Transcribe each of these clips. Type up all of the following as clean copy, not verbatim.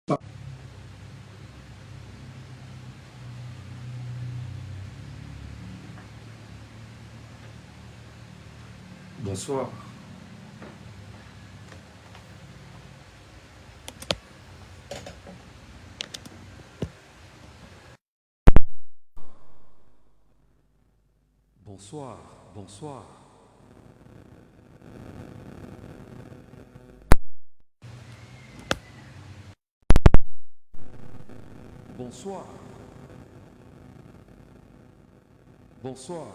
Bonsoir. Bonsoir, bonsoir. Bonsoir. Bonsoir.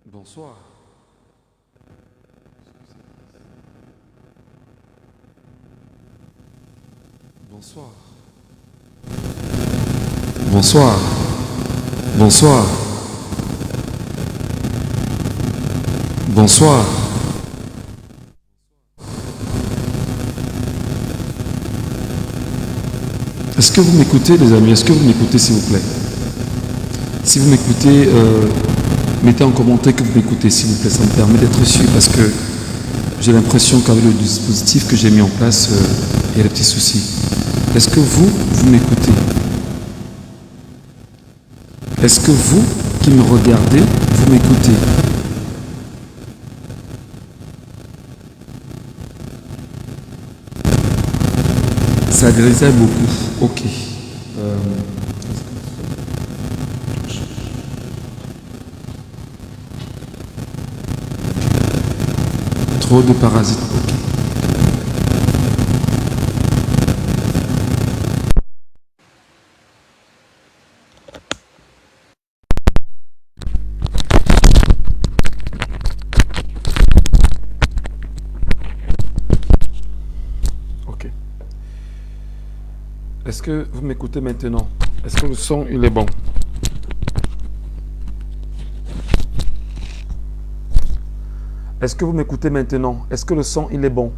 Bonsoir. Bonsoir. Bonsoir. Bonsoir. Bonsoir. Est-ce que vous m'écoutez, les amis? Est-ce que vous m'écoutez, s'il vous plaît? Si vous m'écoutez, mettez en commentaire que vous m'écoutez, s'il vous plaît. Ça me permet d'être sûr parce que j'ai l'impression qu'avec le dispositif que j'ai mis en place, il y a des petits soucis. Est-ce que vous m'écoutez? Est-ce que vous qui me regardez, vous m'écoutez? Ça grisait beaucoup. Ok. Trop de parasites. Ok. Ok. Est-ce que vous m'écoutez maintenant? Est-ce que le son, il est bon? Est-ce que vous m'écoutez maintenant? Est-ce que le son, il est bon?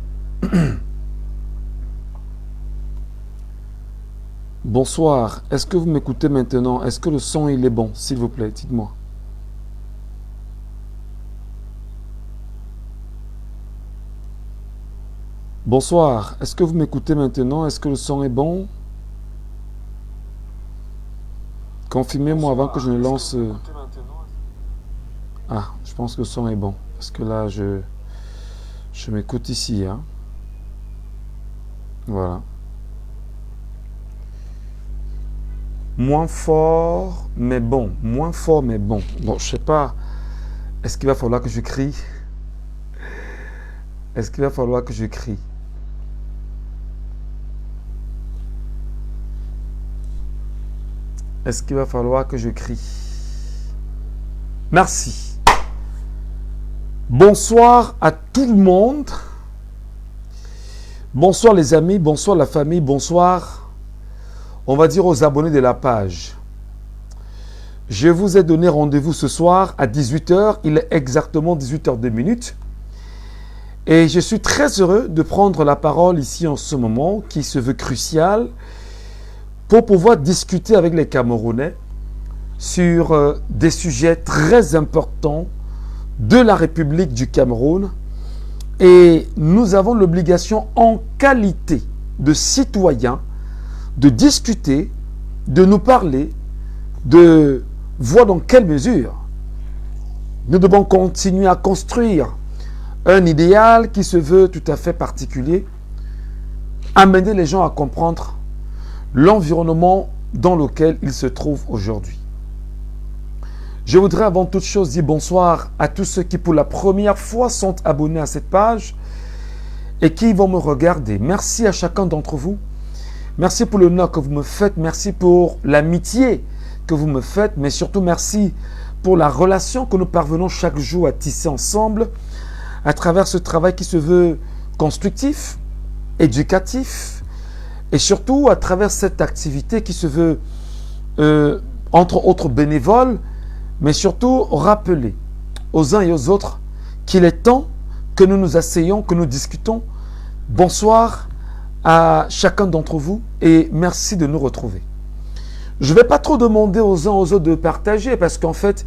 Bonsoir. Est-ce que vous m'écoutez maintenant? Est-ce que le son, il est bon? S'il vous plaît, dites-moi. Bonsoir. Est-ce que vous m'écoutez maintenant? Est-ce que le son est bon? Confirmez-moi avant que je ne lance... Ah, je pense que le son est bon. Parce que là, je m'écoute ici. Hein. Voilà. Moins fort, mais bon. Moins fort, mais bon. Bon, je sais pas. Est-ce qu'il va falloir que je crie? Est-ce qu'il va falloir que je crie? Est-ce qu'il va falloir que je crie? Merci. Bonsoir à tout le monde. Bonsoir les amis, bonsoir la famille, bonsoir, on va dire aux abonnés de la page. Je vous ai donné rendez-vous ce soir à 18 h. Il est exactement 18h02. Et je suis très heureux de prendre la parole ici en ce moment qui se veut crucial pour pouvoir discuter avec les Camerounais sur des sujets très importants de la République du Cameroun. Et nous avons l'obligation en qualité de citoyens de discuter, de nous parler, de voir dans quelle mesure nous devons continuer à construire un idéal qui se veut tout à fait particulier, amener les gens à comprendre l'environnement dans lequel ils se trouvent aujourd'hui. Je voudrais avant toute chose dire bonsoir à tous ceux qui pour la première fois sont abonnés à cette page et qui vont me regarder. Merci à chacun d'entre vous. Merci pour l'honneur que vous me faites. Merci pour l'amitié que vous me faites. Mais surtout merci pour la relation que nous parvenons chaque jour à tisser ensemble à travers ce travail qui se veut constructif, éducatif et surtout à travers cette activité qui se veut entre autres bénévole, mais surtout rappeler aux uns et aux autres qu'il est temps que nous nous asseyons, que nous discutons. Bonsoir à chacun d'entre vous et merci de nous retrouver. Je ne vais pas trop demander aux uns aux autres de partager parce qu'en fait,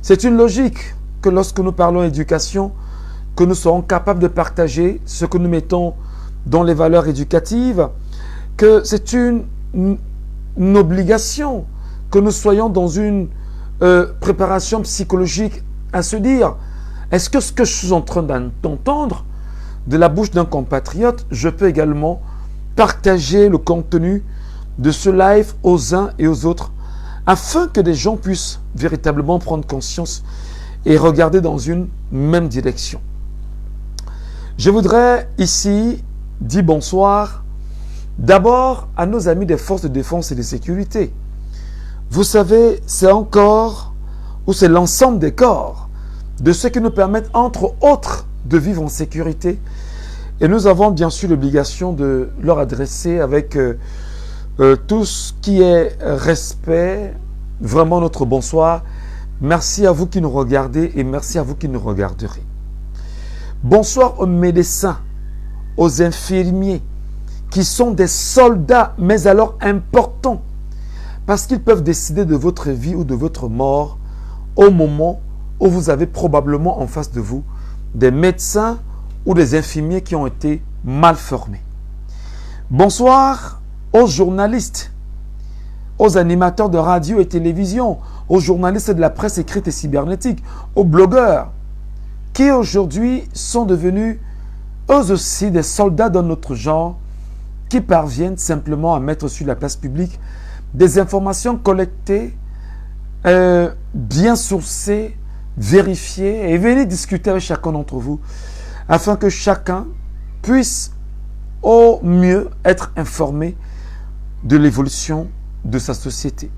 c'est une logique que lorsque nous parlons éducation, que nous serons capables de partager ce que nous mettons dans les valeurs éducatives, que c'est une obligation que nous soyons dans une préparation psychologique à se dire, est-ce que ce que je suis en train d'entendre de la bouche d'un compatriote, je peux également partager le contenu de ce live aux uns et aux autres, afin que des gens puissent véritablement prendre conscience et regarder dans une même direction. Je voudrais ici dire bonsoir d'abord à nos amis des forces de défense et de sécurité. Vous savez, c'est encore, ou c'est l'ensemble des corps de ceux qui nous permettent, entre autres, de vivre en sécurité. Et nous avons bien sûr l'obligation de leur adresser avec tout ce qui est respect, vraiment notre bonsoir. Merci à vous qui nous regardez et merci à vous qui nous regarderez. Bonsoir aux médecins, aux infirmiers, qui sont des soldats, mais alors importants, parce qu'ils peuvent décider de votre vie ou de votre mort au moment où vous avez probablement en face de vous des médecins ou des infirmiers qui ont été mal formés. Bonsoir aux journalistes, aux animateurs de radio et télévision, aux journalistes de la presse écrite et cybernétique, aux blogueurs, qui aujourd'hui sont devenus eux aussi des soldats dans notre genre, qui parviennent simplement à mettre sur la place publique des informations collectées, bien sourcées, vérifiées, et venez discuter avec chacun d'entre vous, afin que chacun puisse au mieux être informé de l'évolution de sa société.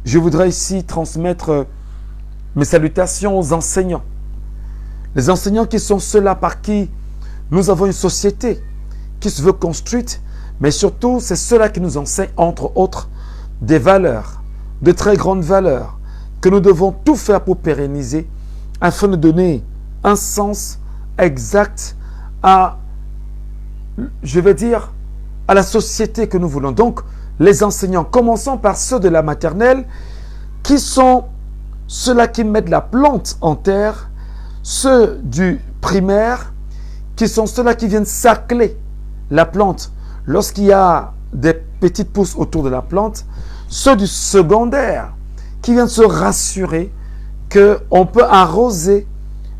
Je voudrais ici transmettre mes salutations aux enseignants. Les enseignants qui sont ceux-là par qui nous avons une société qui se veut construite, mais surtout c'est ceux-là qui nous enseignent, entre autres, des valeurs, de très grandes valeurs, que nous devons tout faire pour pérenniser, afin de donner un sens exact à, je vais dire, à la société que nous voulons. Donc, les enseignants, commençons par ceux de la maternelle, qui sont ceux-là qui mettent la plante en terre, ceux du primaire, qui sont ceux-là qui viennent sacler la plante lorsqu'il y a des petites pousses autour de la plante, ceux du secondaire, qui viennent se rassurer qu'on peut arroser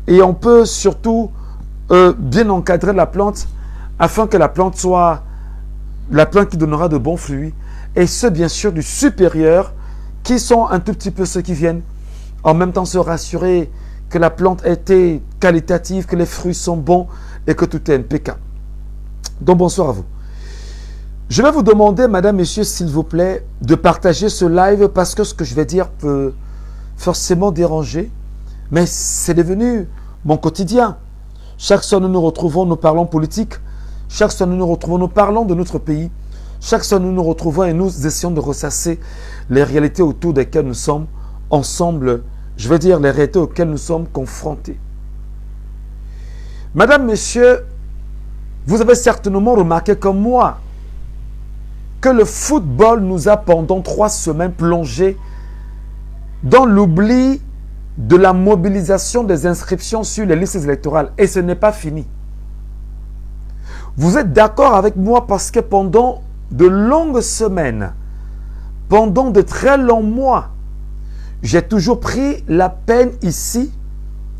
et on peut surtout bien encadrer la plante afin que la plante soit la plante qui donnera de bons fruits. Et ceux bien sûr du supérieur qui sont un tout petit peu ceux qui viennent en même temps se rassurer que la plante a été qualitative, que les fruits sont bons et que tout est impeccable. Donc bonsoir à vous. Je vais vous demander, madame, messieurs, s'il vous plaît, de partager ce live parce que ce que je vais dire peut forcément déranger, mais c'est devenu mon quotidien. Chaque soir, nous nous retrouvons, nous parlons politique. Chaque soir, nous nous retrouvons, nous parlons de notre pays. Chaque soir, nous nous retrouvons et nous essayons de ressasser les réalités autour desquelles nous sommes ensemble, je veux dire les réalités auxquelles nous sommes confrontés. Madame, messieurs, vous avez certainement remarqué comme moi que le football nous a pendant 3 semaines plongé dans l'oubli de la mobilisation des inscriptions sur les listes électorales. Et ce n'est pas fini. Vous êtes d'accord avec moi parce que pendant de longues semaines, pendant de très longs mois, j'ai toujours pris la peine ici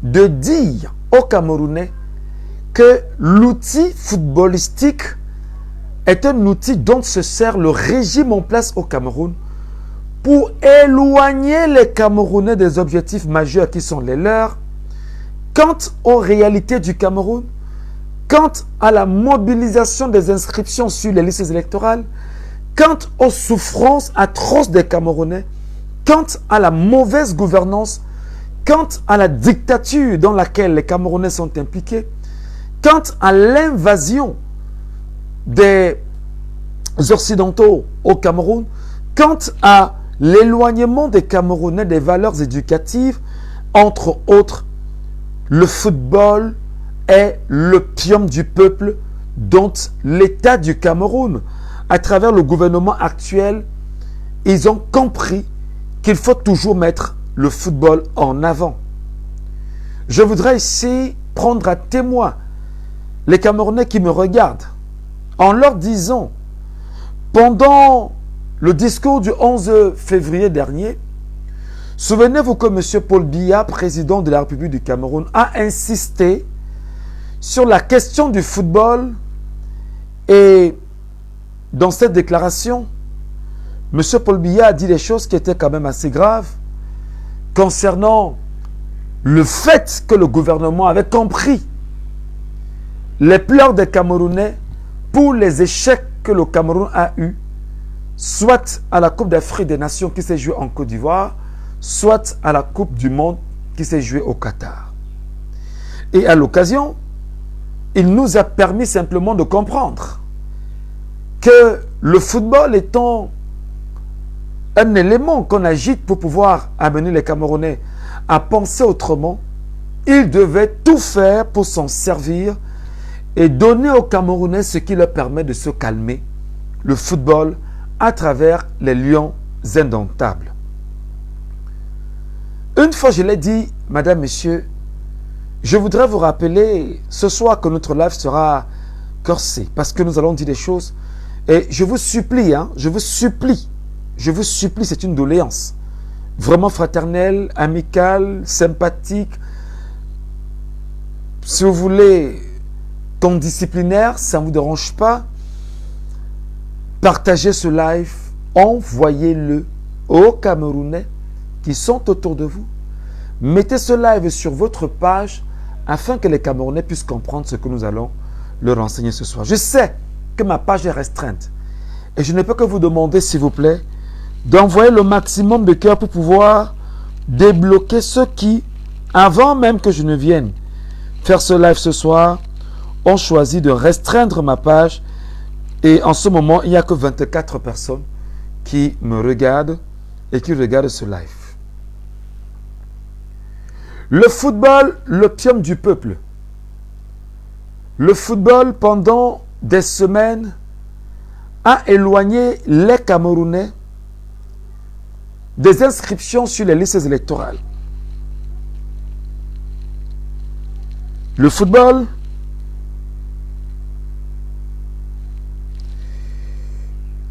de dire aux Camerounais que l'outil footballistique est un outil dont se sert le régime en place au Cameroun pour éloigner les Camerounais des objectifs majeurs qui sont les leurs. Quant aux réalités du Cameroun, quant à la mobilisation des inscriptions sur les listes électorales, quant aux souffrances atroces des Camerounais, quant à la mauvaise gouvernance, quant à la dictature dans laquelle les Camerounais sont impliqués, quant à l'invasion des Occidentaux au Cameroun, quant à l'éloignement des Camerounais des valeurs éducatives, entre autres, le football est l'opium du peuple dont l'État du Cameroun, à travers le gouvernement actuel, ils ont compris qu'il faut toujours mettre le football en avant. Je voudrais ici prendre à témoin les Camerounais qui me regardent en leur disant, pendant le discours du 11 février dernier, souvenez-vous que M. Paul Biya, président de la République du Cameroun, a insisté sur la question du football et dans cette déclaration, M. Paul Biya a dit des choses qui étaient quand même assez graves concernant le fait que le gouvernement avait compris les pleurs des Camerounais pour les échecs que le Cameroun a eus, soit à la Coupe d'Afrique des Nations qui s'est jouée en Côte d'Ivoire, soit à la Coupe du Monde qui s'est jouée au Qatar. Et à l'occasion, il nous a permis simplement de comprendre que le football étant un élément qu'on agite pour pouvoir amener les Camerounais à penser autrement, il devait tout faire pour s'en servir et donner aux Camerounais ce qui leur permet de se calmer, le football, à travers les lions indomptables. Une fois, je l'ai dit, madame, monsieur, je voudrais vous rappeler ce soir que notre live sera corsé parce que nous allons dire des choses. Et je vous supplie, je vous supplie, c'est une doléance vraiment fraternelle, amicale, sympathique. Si vous voulez, ton disciplinaire, ça ne vous dérange pas. Partagez ce live, envoyez-le aux Camerounais qui sont autour de vous. Mettez ce live sur votre page afin que les Camerounais puissent comprendre ce que nous allons leur enseigner ce soir. Je sais que ma page est restreinte et je ne peux que vous demander, s'il vous plaît, d'envoyer le maximum de cœur pour pouvoir débloquer ceux qui, avant même que je ne vienne faire ce live ce soir, ont choisi de restreindre ma page. Et en ce moment, il n'y a que 24 personnes qui me regardent et qui regardent ce live. Le football, l'opium du peuple. Le football, pendant des semaines, a éloigné les Camerounais des inscriptions sur les listes électorales. Le football,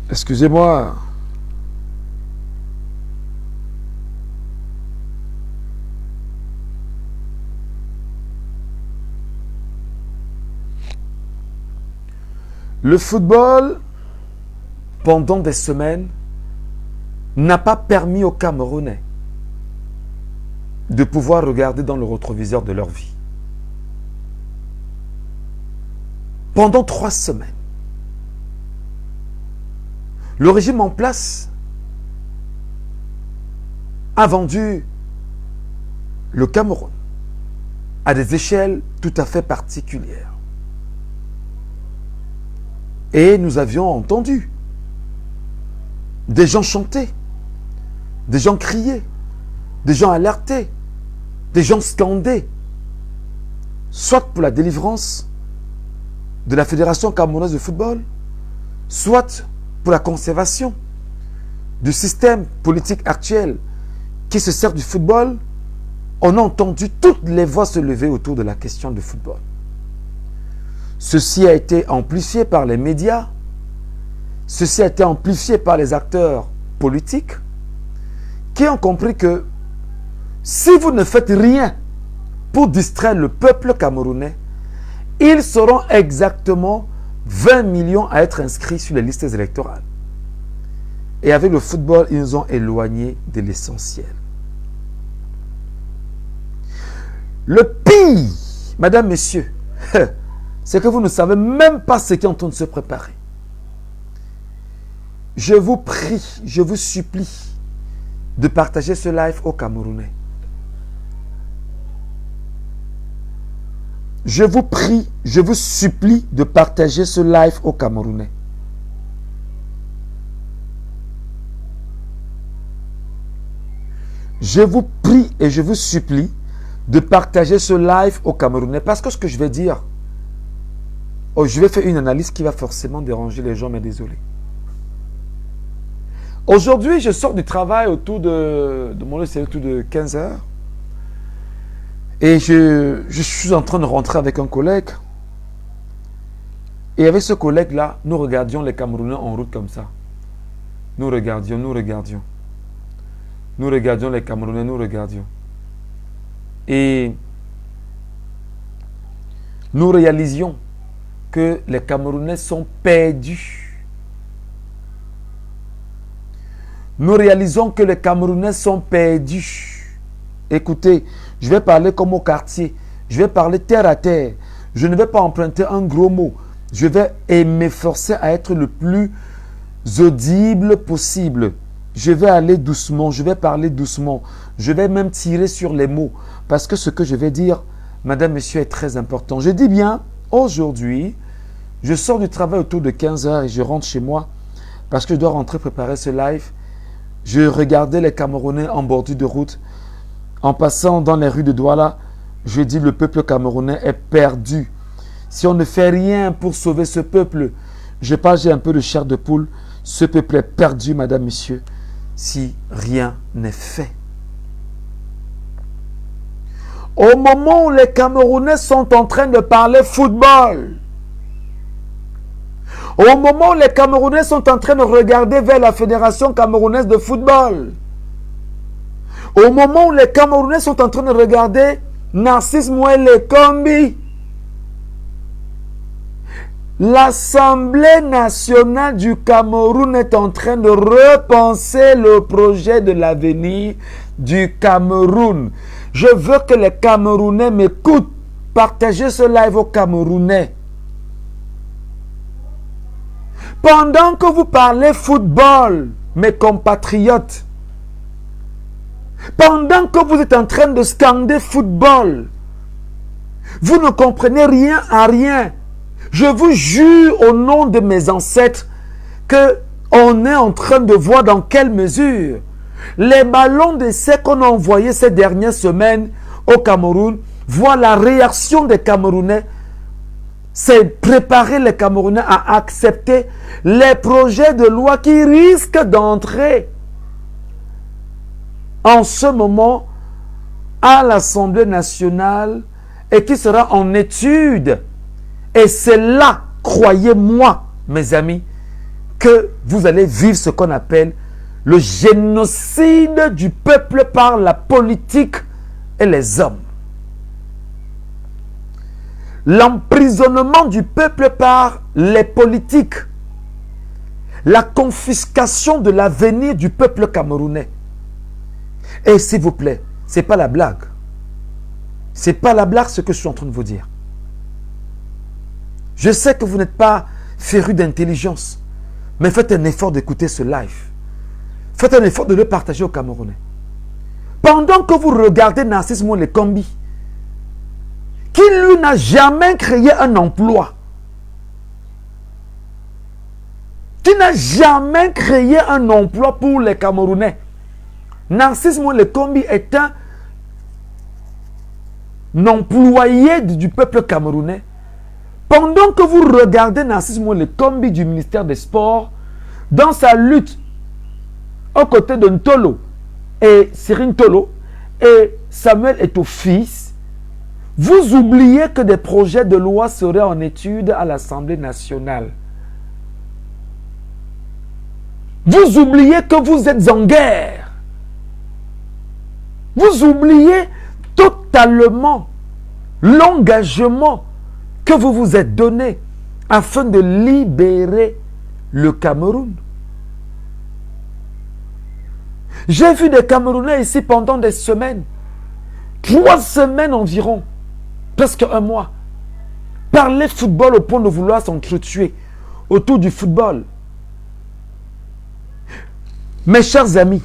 excusez-moi, le football, pendant des semaines, n'a pas permis aux Camerounais de pouvoir regarder dans le rétroviseur de leur vie. Pendant 3 semaines, le régime en place a vendu le Cameroun à des échelles tout à fait particulières. Et nous avions entendu des gens chanter, des gens crier, des gens alerter, des gens scander, soit pour la délivrance de la Fédération camerounaise de football, soit pour la conservation du système politique actuel qui se sert du football. On a entendu toutes les voix se lever autour de la question du football. Ceci a été amplifié par les médias, ceci a été amplifié par les acteurs politiques qui ont compris que si vous ne faites rien pour distraire le peuple camerounais, ils seront exactement 20 millions à être inscrits sur les listes électorales. Et avec le football, ils nous ont éloignés de l'essentiel. Le pire, madame, messieurs, c'est que vous ne savez même pas ce qui est en train de se préparer. Je vous prie, je vous supplie de partager ce live aux Camerounais. Je vous prie, je vous supplie de partager ce live aux Camerounais. Je vous prie et je vous supplie de partager ce live aux Camerounais. Parce que ce que je vais dire, je vais faire une analyse qui va forcément déranger les gens, mais désolé. Aujourd'hui, je sors du travail autour de mon lieu, c'est autour de 15 heures. Et je suis en train de rentrer avec un collègue. Et avec ce collègue-là, nous regardions les Camerounais en route comme ça. Nous regardions. Nous regardions les Camerounais, nous regardions. Et nous réalisions que les Camerounais sont perdus. Nous réalisons que les Camerounais sont perdus. Écoutez, je vais parler comme au quartier. Je vais parler terre à terre. Je ne vais pas emprunter un gros mot. Je vais m'efforcer à être le plus audible possible. Je vais aller doucement. Je vais parler doucement. Je vais même tirer sur les mots. Parce que ce que je vais dire, madame, monsieur, est très important. Je dis bien, aujourd'hui, je sors du travail autour de 15 heures et je rentre chez moi parce que je dois rentrer préparer ce live. Je regardais les Camerounais en bordure de route. En passant dans les rues de Douala, je dis le peuple camerounais est perdu. Si on ne fait rien pour sauver ce peuple, j'ai un peu de chair de poule, ce peuple est perdu, madame, monsieur, si rien n'est fait. Au moment où les Camerounais sont en train de parler football, au moment où les Camerounais sont en train de regarder vers la Fédération camerounaise de football, au moment où les Camerounais sont en train de regarder Narcisse Mouele Kombi, l'Assemblée nationale du Cameroun est en train de repenser le projet de l'avenir du Cameroun. Je veux que les Camerounais m'écoutent. Partagez ce live aux Camerounais. Pendant que vous parlez football, mes compatriotes, pendant que vous êtes en train de scander football, vous ne comprenez rien à rien. Je vous jure au nom de mes ancêtres que on est en train de voir dans quelle mesure les ballons d'essai qu'on a envoyés ces dernières semaines au Cameroun, voir la réaction des Camerounais, c'est préparer les Camerounais à accepter les projets de loi qui risquent d'entrer en ce moment à l'Assemblée nationale et qui sera en étude. Et c'est là, croyez-moi, mes amis, que vous allez vivre ce qu'on appelle le génocide du peuple par la politique et les hommes. L'emprisonnement du peuple par les politiques. La confiscation de l'avenir du peuple camerounais. Et s'il vous plaît, ce n'est pas la blague. Ce n'est pas la blague ce que je suis en train de vous dire. Je sais que vous n'êtes pas féru d'intelligence, mais faites un effort d'écouter ce live. Faites un effort de le partager aux Camerounais. Pendant que vous regardez Narcisse Mouele Kombi, qui lui n'a jamais créé un emploi, qui n'a jamais créé un emploi pour les Camerounais. Narcisse Mouele Kombi est un employé du peuple camerounais. Pendant que vous regardez Narcisse Mouele Kombi du ministère des Sports, dans sa lutte aux côtés de Ntolo et Cyril Ntolo et Samuel Eto'o-Fils, vous oubliez que des projets de loi seraient en étude à l'Assemblée nationale. Vous oubliez que vous êtes en guerre. Vous oubliez totalement l'engagement que vous vous êtes donné afin de libérer le Cameroun. J'ai vu des Camerounais ici pendant des semaines, 3 semaines environ, presque un mois, parler football au point de vouloir s'entretuer autour du football. Mes chers amis,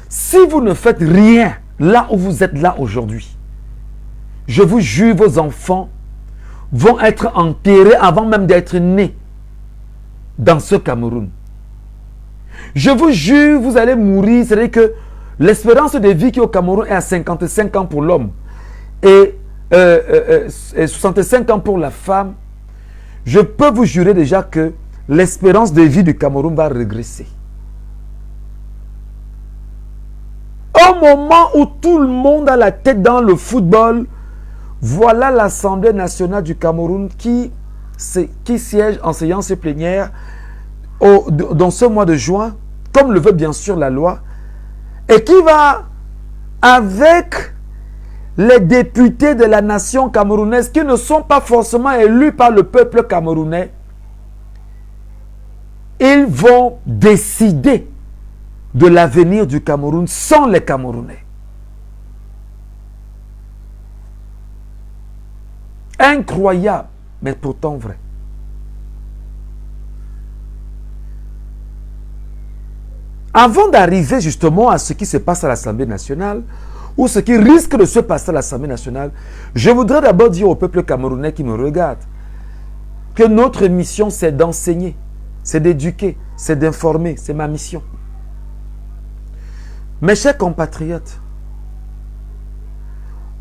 si vous ne faites rien là où vous êtes là aujourd'hui, je vous jure, vos enfants vont être enterrés avant même d'être nés dans ce Cameroun. Je vous jure, vous allez mourir. C'est-à-dire que l'espérance de vie qui au Cameroun est à 55 ans pour l'homme et 65 ans pour la femme. Je peux vous jurer déjà que l'espérance de vie du Cameroun va régresser. Au moment où tout le monde a la tête dans le football, voilà l'Assemblée nationale du Cameroun qui siège en séance plénière dans ce mois de juin, comme le veut bien sûr la loi, et qui va, avec les députés de la nation camerounaise qui ne sont pas forcément élus par le peuple camerounais, ils vont décider de l'avenir du Cameroun sans les Camerounais. Incroyable, mais pourtant vrai. Avant d'arriver justement à ce qui se passe à l'Assemblée nationale, ou ce qui risque de se passer à l'Assemblée nationale, je voudrais d'abord dire au peuple camerounais qui me regarde que notre mission, c'est d'enseigner, c'est d'éduquer, c'est d'informer, c'est ma mission. Mes chers compatriotes,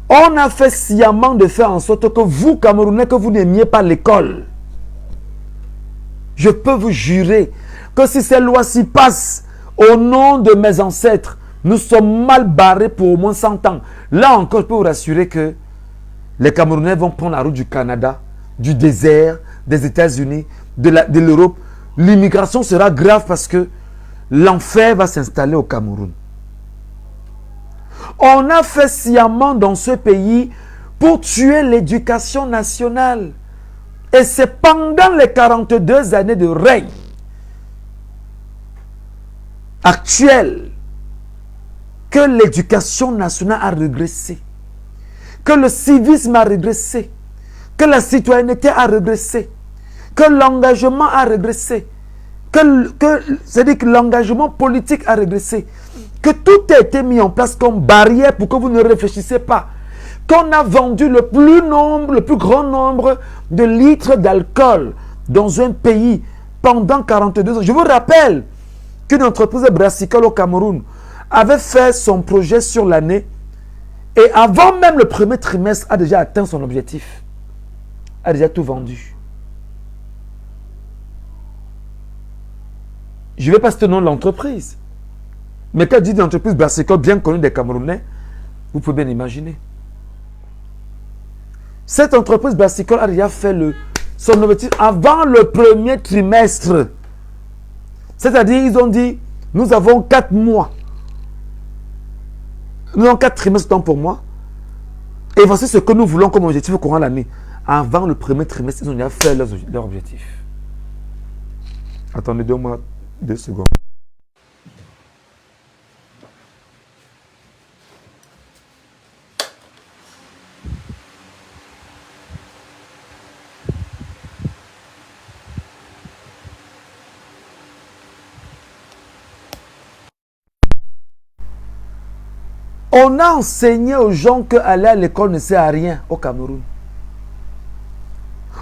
on a fait sciemment de faire en sorte que vous, Camerounais, que vous n'aimiez pas l'école. Je peux vous jurer que si ces lois-ci passent au nom de mes ancêtres, nous sommes mal barrés pour au moins 100 ans. Là encore, je peux vous rassurer que les Camerounais vont prendre la route du Canada, du désert, des États-Unis, de l'Europe. L'immigration sera grave parce que l'enfer va s'installer au Cameroun. On a fait sciemment dans ce pays pour tuer l'éducation nationale. Et c'est pendant les 42 années de règne actuel que l'éducation nationale a régressé, que le civisme a régressé, que la citoyenneté a régressé, que l'engagement a régressé, c'est-à-dire que l'engagement politique a régressé, que tout a été mis en place comme barrière pour que vous ne réfléchissiez pas, qu'on a vendu le plus grand nombre de litres d'alcool dans un pays pendant 42 ans. Je vous rappelle qu'une entreprise brassicole au Cameroun avait fait son projet sur l'année et avant même le premier trimestre a déjà atteint son objectif, a déjà tout vendu. Je ne vais pas citer le nom de l'entreprise, mais quand je dis une entreprise brassicole bien connue des Camerounais, vous pouvez bien imaginer. Cette entreprise brassicole a déjà fait son objectif avant le premier trimestre. C'est-à-dire, ils ont dit, nous avons 4 mois. Nous avons 4 trimestres de temps pour moi. Et voici ce que nous voulons comme objectif au courant de l'année. Avant le premier trimestre, ils ont déjà fait leur objectif. Attendez, donne-moi 2 secondes. On a enseigné aux gens qu'aller à l'école ne sert à rien au Cameroun.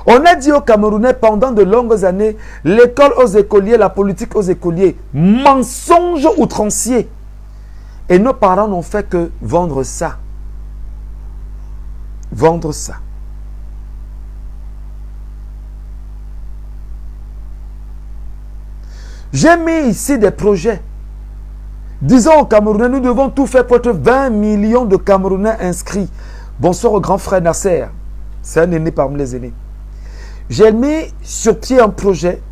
On a dit aux Camerounais pendant de longues années, l'école aux écoliers, la politique aux écoliers, mensonge outrancier. Et nos parents n'ont fait que vendre ça. Vendre ça. J'ai mis ici des projets. Disons aux Camerounais, nous devons tout faire pour être 20 millions de Camerounais inscrits. Bonsoir au grand frère Nasser. C'est un aîné parmi les aînés. J'ai mis sur pied un projet.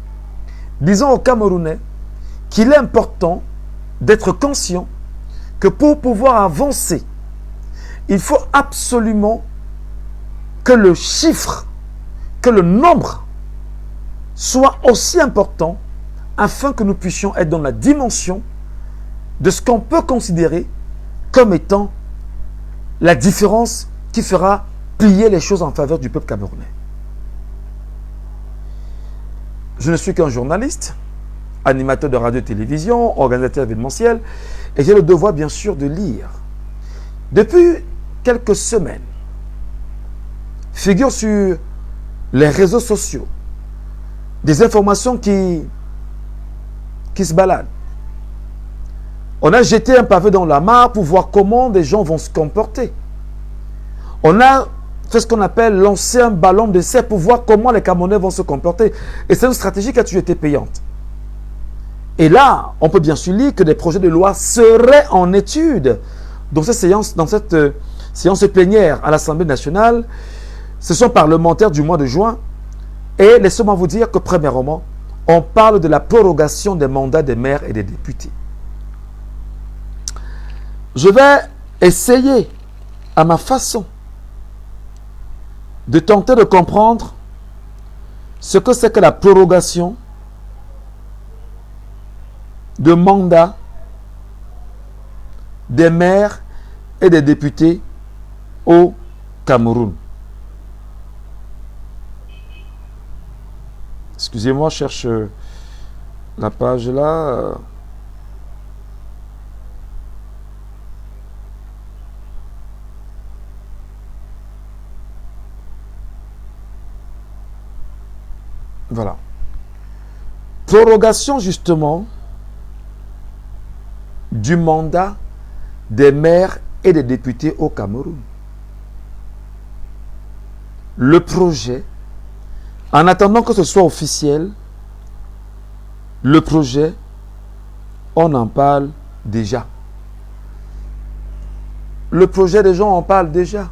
Disons aux Camerounais qu'il est important d'être conscient que pour pouvoir avancer, il faut absolument que le chiffre, que le nombre soit aussi important afin que nous puissions être dans la dimension de ce qu'on peut considérer comme étant la différence qui fera plier les choses en faveur du peuple camerounais. Je ne suis qu'un journaliste, animateur de radio et télévision, organisateur événementiel, et j'ai le devoir bien sûr de lire. Depuis quelques semaines, figurent sur les réseaux sociaux des informations qui se baladent. On a jeté un pavé dans la mare pour voir comment des gens vont se comporter. On a fait ce qu'on appelle lancer un ballon d'essai pour voir comment les Camerounais vont se comporter. Et c'est une stratégie qui a toujours été payante. Et là, on peut bien sûr lire que des projets de loi seraient en étude. Dans cette séance plénière à l'Assemblée nationale, ce sont parlementaires du mois de juin. Et laissez-moi vous dire que, premièrement, on parle de la prorogation des mandats des maires et des députés. Je vais essayer, à ma façon, de tenter de comprendre ce que c'est que la prorogation de mandats des maires et des députés au Cameroun. Excusez-moi, je cherche la page là. Voilà. Prorogation justement du mandat des maires et des députés au Cameroun. Le projet, en attendant que ce soit officiel, le projet, on en parle déjà. Le projet, des gens en parlent déjà.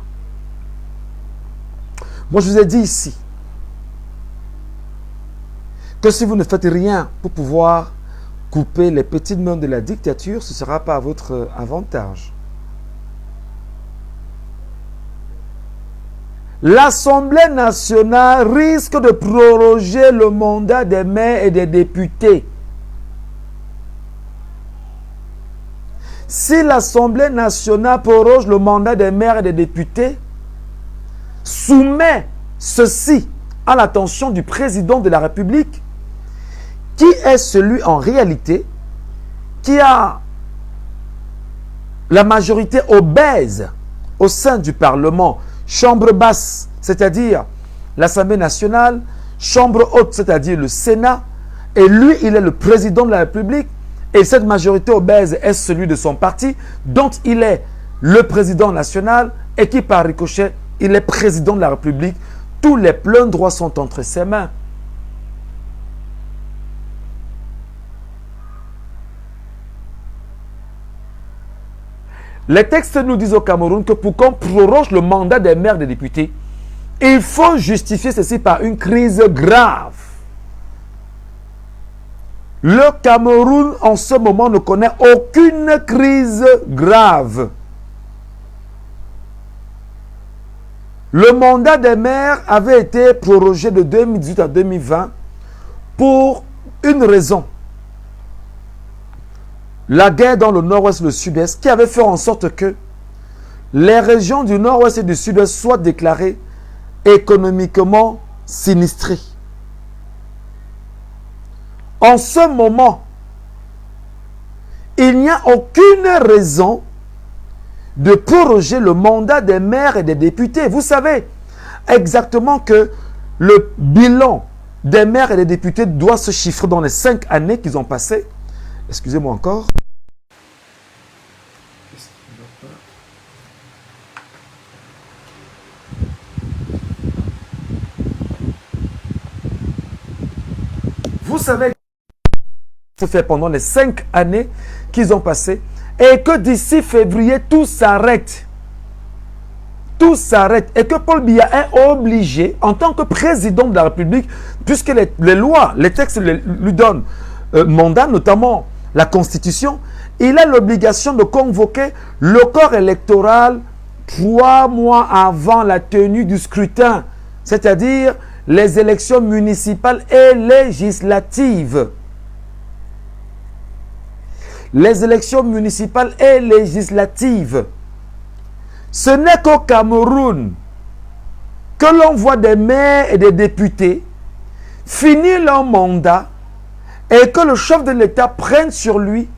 Moi, je vous ai dit ici que si vous ne faites rien pour pouvoir couper les petites mains de la dictature, ce ne sera pas à votre avantage. L'Assemblée nationale risque de proroger le mandat des maires et des députés. Si l'Assemblée nationale proroge le mandat des maires et des députés, soumet ceci à l'attention du président de la République, qui est celui en réalité qui a la majorité obèse au sein du Parlement, chambre basse, c'est-à-dire l'Assemblée nationale, chambre haute, c'est-à-dire le Sénat, et lui, il est le président de la République, et cette majorité obèse est celui de son parti, dont il est le président national, et qui par ricochet, il est président de la République. Tous les pleins droits sont entre ses mains. Les textes nous disent au Cameroun que pour qu'on proroge le mandat des maires et des députés, il faut justifier ceci par une crise grave. Le Cameroun, en ce moment, ne connaît aucune crise grave. Le mandat des maires avait été prorogé de 2018 à 2020 pour une raison. La guerre dans le nord-ouest et le sud-est qui avait fait en sorte que les régions du nord-ouest et du sud-ouest soient déclarées économiquement sinistrées. En ce moment, il n'y a aucune raison de proroger le mandat des maires et des députés. Vous savez exactement que le bilan des maires et des députés doit se chiffrer dans les 5 années qu'ils ont passées. Excusez-moi encore. Vous savez se fait pendant les 5 années qu'ils ont passées et que d'ici février, tout s'arrête. Tout s'arrête. Et que Paul Biya est obligé, en tant que président de la République, puisque les lois, les textes lui donnent mandat, notamment la Constitution, il a l'obligation de convoquer le corps électoral 3 mois avant la tenue du scrutin, c'est-à-dire les élections municipales et législatives. Les élections municipales et législatives. Ce n'est qu'au Cameroun que l'on voit des maires et des députés finir leur mandat et que le chef de l'État prenne sur lui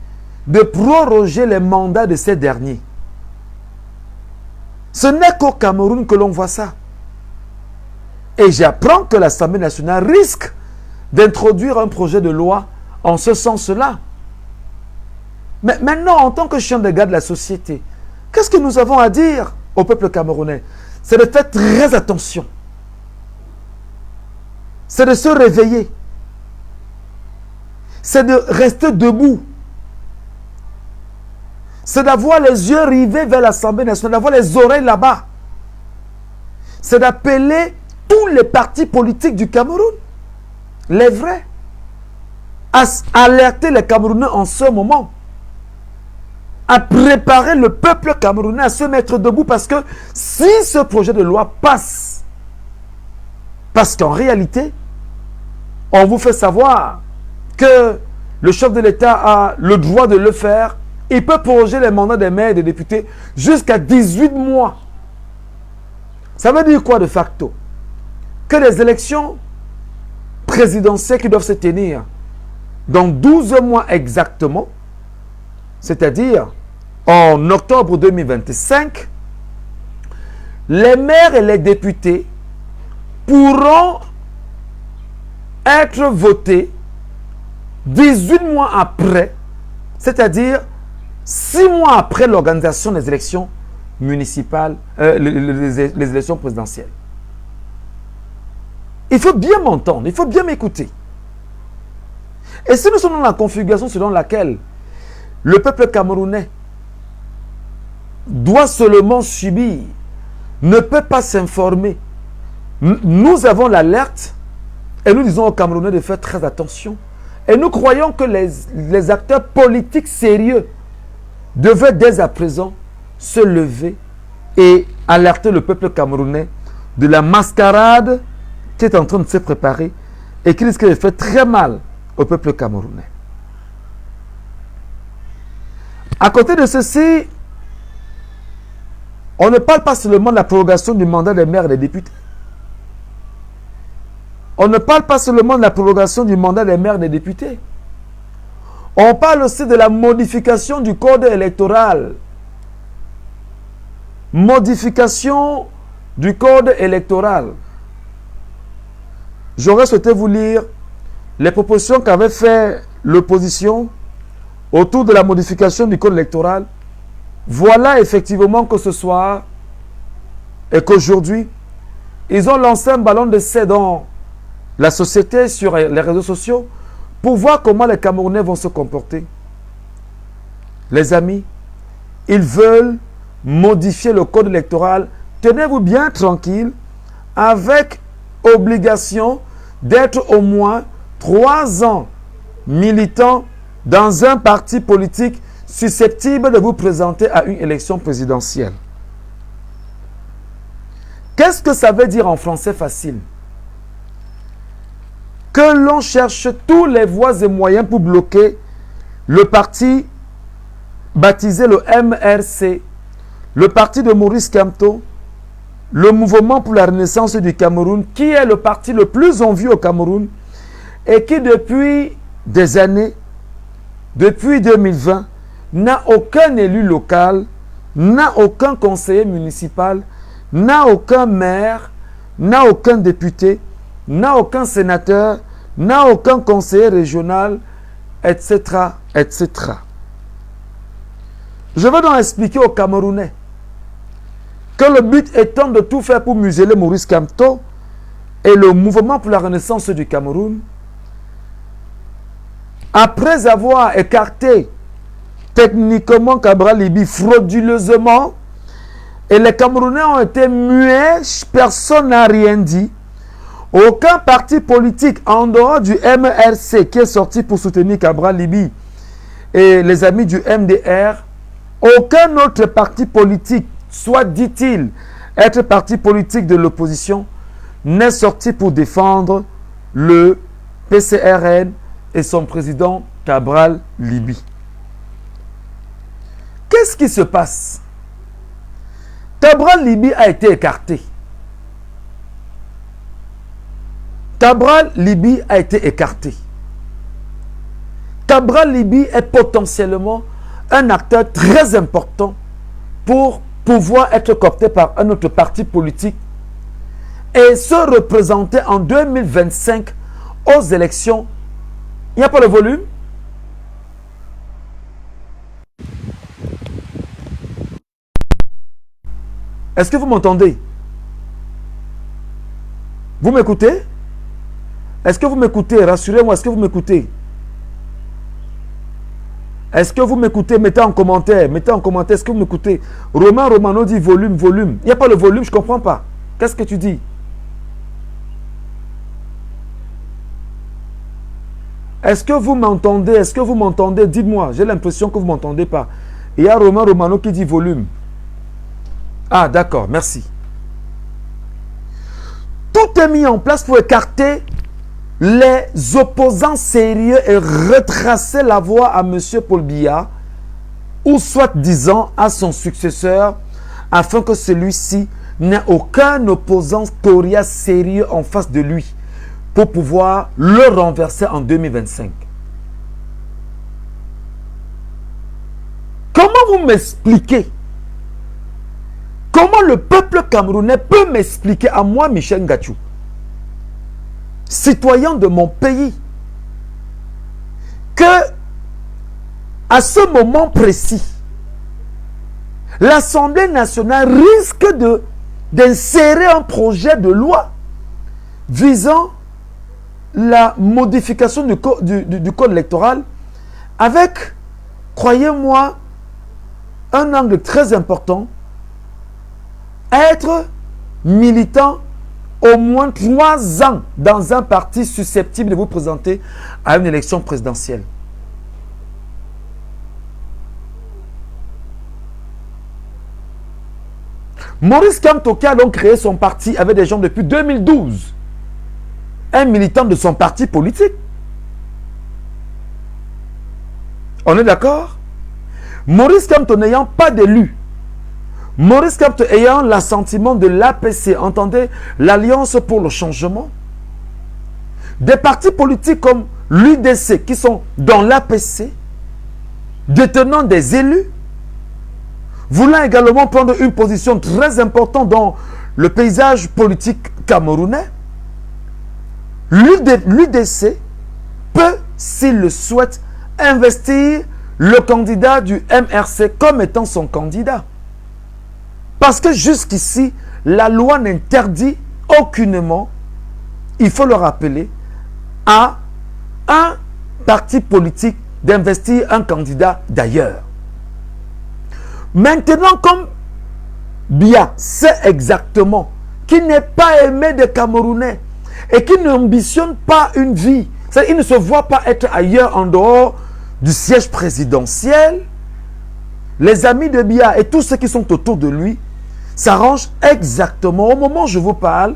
de proroger les mandats de ces derniers. Ce n'est qu'au Cameroun que l'on voit ça. Et j'apprends que l'Assemblée nationale risque d'introduire un projet de loi en ce sens-là. Mais maintenant, en tant que chien de garde de la société, qu'est-ce que nous avons à dire au peuple camerounais? C'est de faire très attention. C'est de se réveiller. c'est de rester debout. C'est d'avoir les yeux rivés vers l'Assemblée nationale, d'avoir les oreilles là-bas. C'est d'appeler tous les partis politiques du Cameroun, les vrais, à alerter les Camerounais en ce moment, à préparer le peuple camerounais à se mettre debout, parce que si ce projet de loi passe, parce qu'en réalité, on vous fait savoir que le chef de l'État a le droit de le faire, il peut proroger les mandats des maires et des députés jusqu'à 18 mois. Ça veut dire quoi de facto? Que les élections présidentielles qui doivent se tenir dans 12 mois exactement, c'est-à-dire en octobre 2025, les maires et les députés pourront être votés 18 mois après, c'est-à-dire 6 mois après l'organisation des élections municipales, les élections présidentielles. Il faut bien m'entendre, il faut bien m'écouter. Et si nous sommes dans la configuration selon laquelle le peuple camerounais doit seulement subir, ne peut pas s'informer, nous avons l'alerte et nous disons aux Camerounais de faire très attention. Et nous croyons que les acteurs politiques sérieux devaient dès à présent se lever et alerter le peuple camerounais de la mascarade qui est en train de se préparer et qui risque de faire très mal au peuple camerounais. À côté de ceci, on ne parle pas seulement de la prorogation du mandat des maires et des députés. On ne parle pas seulement de la prorogation du mandat des maires et des députés. On parle aussi de la modification du code électoral. Modification du code électoral. J'aurais souhaité vous lire les propositions qu'avait fait l'opposition autour de la modification du code électoral. Voilà effectivement que ce soir et qu'aujourd'hui, ils ont lancé un ballon d'essai dans la société, sur les réseaux sociaux, pour voir comment les Camerounais vont se comporter. Les amis, ils veulent modifier le code électoral. Tenez-vous bien tranquille, avec obligation d'être au moins 3 ans militant dans un parti politique susceptible de vous présenter à une élection présidentielle. Qu'est-ce que ça veut dire en français facile? Que l'on cherche tous les voies et moyens pour bloquer le parti baptisé le MRC, le parti de Maurice Kamto, le mouvement pour la renaissance du Cameroun, qui est le parti le plus envié au Cameroun et qui depuis des années, depuis 2020, n'a aucun élu local, n'a aucun conseiller municipal, n'a aucun maire, n'a aucun député, n'a aucun sénateur, n'a aucun conseiller régional, etc., etc. Je veux donc expliquer aux Camerounais que le but étant de tout faire pour museler Maurice Kamto et le mouvement pour la renaissance du Cameroun, après avoir écarté techniquement Cabral Libi frauduleusement, et les Camerounais ont été muets, personne n'a rien dit. Aucun parti politique en dehors du MRC qui est sorti pour soutenir Cabral Libi et les amis du MDR, aucun autre parti politique, soit dit-il être parti politique de l'opposition, n'est sorti pour défendre le PCRN et son président Cabral Libi. Qu'est-ce qui se passe? Cabral Libi a été écarté. Cabral Libi a été écarté. Cabral Libi est potentiellement un acteur très important pour pouvoir être coopté par un autre parti politique et se représenter en 2025 aux élections. Il n'y a pas le volume? Est-ce que vous m'entendez? Vous m'écoutez? Est-ce que vous m'écoutez? Rassurez-moi, est-ce que vous m'écoutez? Est-ce que vous m'écoutez? Mettez en commentaire. Mettez en commentaire. Est-ce que vous m'écoutez? Romain Romano dit volume, volume. Il n'y a pas le volume, je ne comprends pas. Qu'est-ce que tu dis? Est-ce que vous m'entendez? Est-ce que vous m'entendez? Dites-moi. J'ai l'impression que vous ne m'entendez pas. Il y a Romain Romano qui dit volume. Ah, d'accord. Merci. Tout est mis en place pour écarter les opposants sérieux et retracer la voie à M. Paul Biya, ou soit disant à son successeur, afin que celui-ci n'ait aucun opposant coriace sérieux en face de lui, pour pouvoir le renverser en 2025. Comment vous m'expliquez? Comment le peuple camerounais peut m'expliquer à moi, Michel Ngachou, citoyen de mon pays, que à ce moment précis, l'Assemblée nationale risque d'insérer un projet de loi visant la modification du code électoral avec, croyez-moi, un angle très important, être militant au moins 3 ans dans un parti susceptible de vous présenter à une élection présidentielle. Maurice Kamto qui a donc créé son parti avec des gens depuis 2012. Un militant de son parti politique. On est d'accord? Maurice Kamto n'ayant pas d'élu, Maurice Kamto ayant l'assentiment de l'APC, entendez, l'Alliance pour le changement, des partis politiques comme l'UDC qui sont dans l'APC, détenant des élus, voulant également prendre une position très importante dans le paysage politique camerounais, l'UDC peut, s'il le souhaite, investir le candidat du MRC comme étant son candidat. Parce que jusqu'ici, la loi n'interdit aucunement, il faut le rappeler, à un parti politique d'investir un candidat d'ailleurs. Maintenant, comme Biya sait exactement qu'il n'est pas aimé des Camerounais et qu'il n'ambitionne pas une vie, c'est-à-dire il ne se voit pas être ailleurs en dehors du siège présidentiel, les amis de Biya et tous ceux qui sont autour de lui s'arrangent exactement, au moment où je vous parle,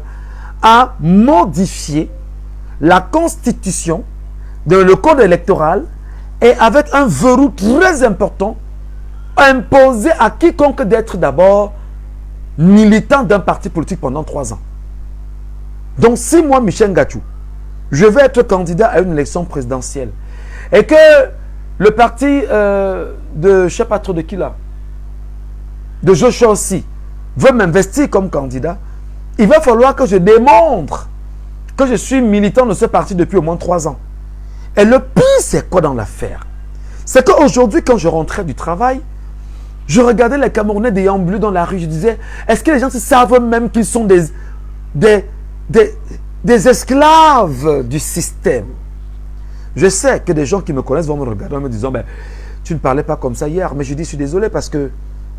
à modifier la constitution, le code électoral, et avec un verrou très important, imposer à quiconque d'être d'abord militant d'un parti politique pendant 3 ans. Donc si moi, Michel Ngachou, je vais être candidat à une élection présidentielle, et que le parti de, je ne sais pas trop de qui là, de Joshua aussi, veut m'investir comme candidat, il va falloir que je démontre que je suis militant de ce parti depuis au moins 3 ans. Et le pire, c'est quoi dans l'affaire? C'est qu'aujourd'hui, quand je rentrais du travail, je regardais les Camerounais déambuler dans la rue. Je disais, est-ce que les gens savent même qu'ils sont des esclaves du système? Je sais que des gens qui me connaissent vont me regarder en me disant, ben, tu ne parlais pas comme ça hier. Mais je dis, je suis désolé parce que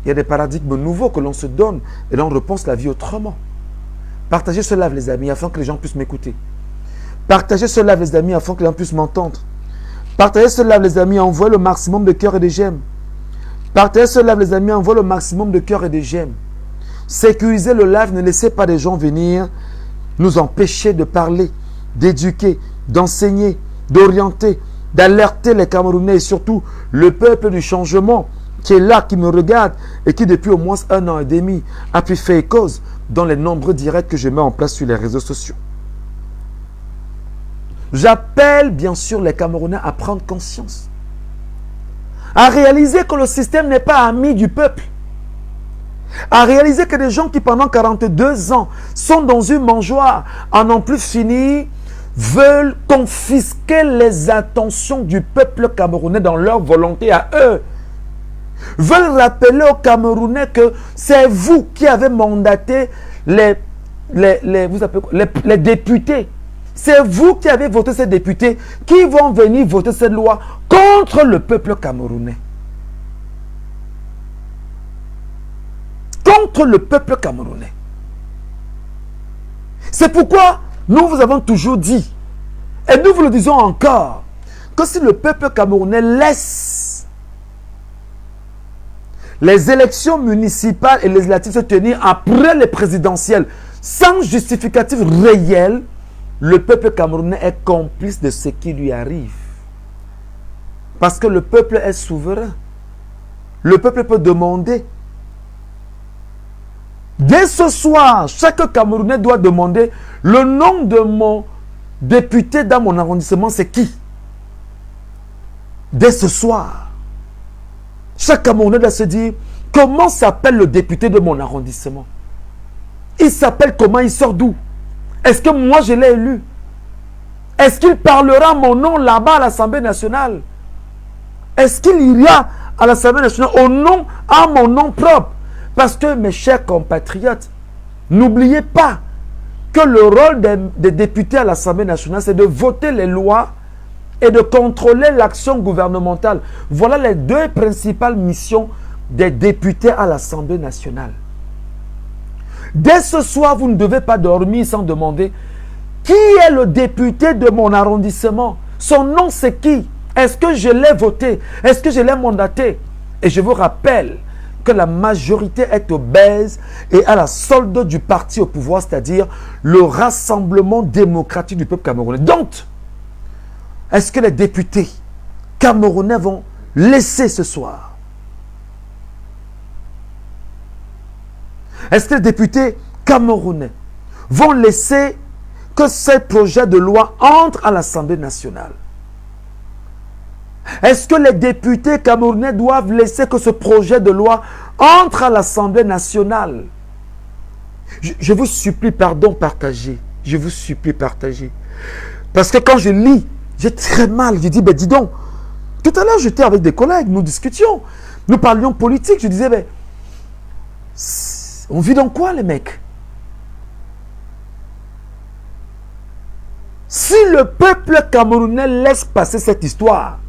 il y a des paradigmes nouveaux que l'on se donne et l'on repense la vie autrement. Partagez ce live, les amis, afin que les gens puissent m'écouter. Partagez ce live, les amis, afin que les gens puissent m'entendre. Partagez ce live, les amis, envoyez le maximum de cœurs et de j'aime. Partagez ce live, les amis, envoyez le maximum de cœurs et de j'aime. Sécurisez le live, ne laissez pas des gens venir nous empêcher de parler, d'éduquer, d'enseigner, d'orienter, d'alerter les Camerounais et surtout le peuple du changement qui est là, qui me regarde et qui depuis au moins 1 an et demi a pu faire cause dans les nombreux directs que je mets en place sur les réseaux sociaux. J'appelle bien sûr les Camerounais à prendre conscience, à réaliser que le système n'est pas ami du peuple, à réaliser que des gens qui pendant 42 ans sont dans une mangeoire, en n'ont plus fini, veulent confisquer les attentions du peuple camerounais dans leur volonté à eux, veulent rappeler aux Camerounais que c'est vous qui avez mandaté les députés C'est vous qui avez voté ces députés qui vont venir voter cette loi contre le peuple camerounais. Contre le peuple camerounais. C'est pourquoi nous vous avons toujours dit, et nous vous le disons encore, que si le peuple camerounais laisse les élections municipales et législatives se tenir après les présidentielles sans justificatif réel, le peuple camerounais est complice de ce qui lui arrive. Parce que le peuple est souverain. Le peuple peut demander. Dès ce soir, chaque Camerounais doit demander le nom de mon député dans mon arrondissement, c'est qui? Dès ce soir, chaque Camerounais doit se dire comment s'appelle le député de mon arrondissement. Il s'appelle comment? Il sort d'où? Est-ce que moi je l'ai élu? Est-ce qu'il parlera mon nom là-bas à l'Assemblée nationale? Est-ce qu'il ira à l'Assemblée nationale au nom, à mon nom propre? Parce que mes chers compatriotes, n'oubliez pas que le rôle des députés à l'Assemblée nationale, c'est de voter les lois et de contrôler l'action gouvernementale. Voilà les deux principales missions des députés à l'Assemblée nationale. Dès ce soir, vous ne devez pas dormir sans demander qui est le député de mon arrondissement. Son nom, c'est qui? Est-ce que je l'ai voté? Est-ce que je l'ai mandaté? Et je vous rappelle que la majorité est obèse et à la solde du parti au pouvoir, c'est-à-dire le Rassemblement démocratique du peuple camerounais. Donc, est-ce que les députés camerounais vont laisser ce soir? Est-ce que les députés camerounais vont laisser que ces projets de loi entrent à l'Assemblée nationale? Est-ce que les députés camerounais doivent laisser que ce projet de loi entre à l'Assemblée nationale? Je vous supplie, pardon, partagez. Je vous supplie, partagez. Parce que quand je lis, j'ai très mal. Je dis, ben dis donc, tout à l'heure j'étais avec des collègues, nous discutions, nous parlions politique. Je disais, ben, on vit dans quoi les mecs? Si le peuple camerounais laisse passer cette histoire,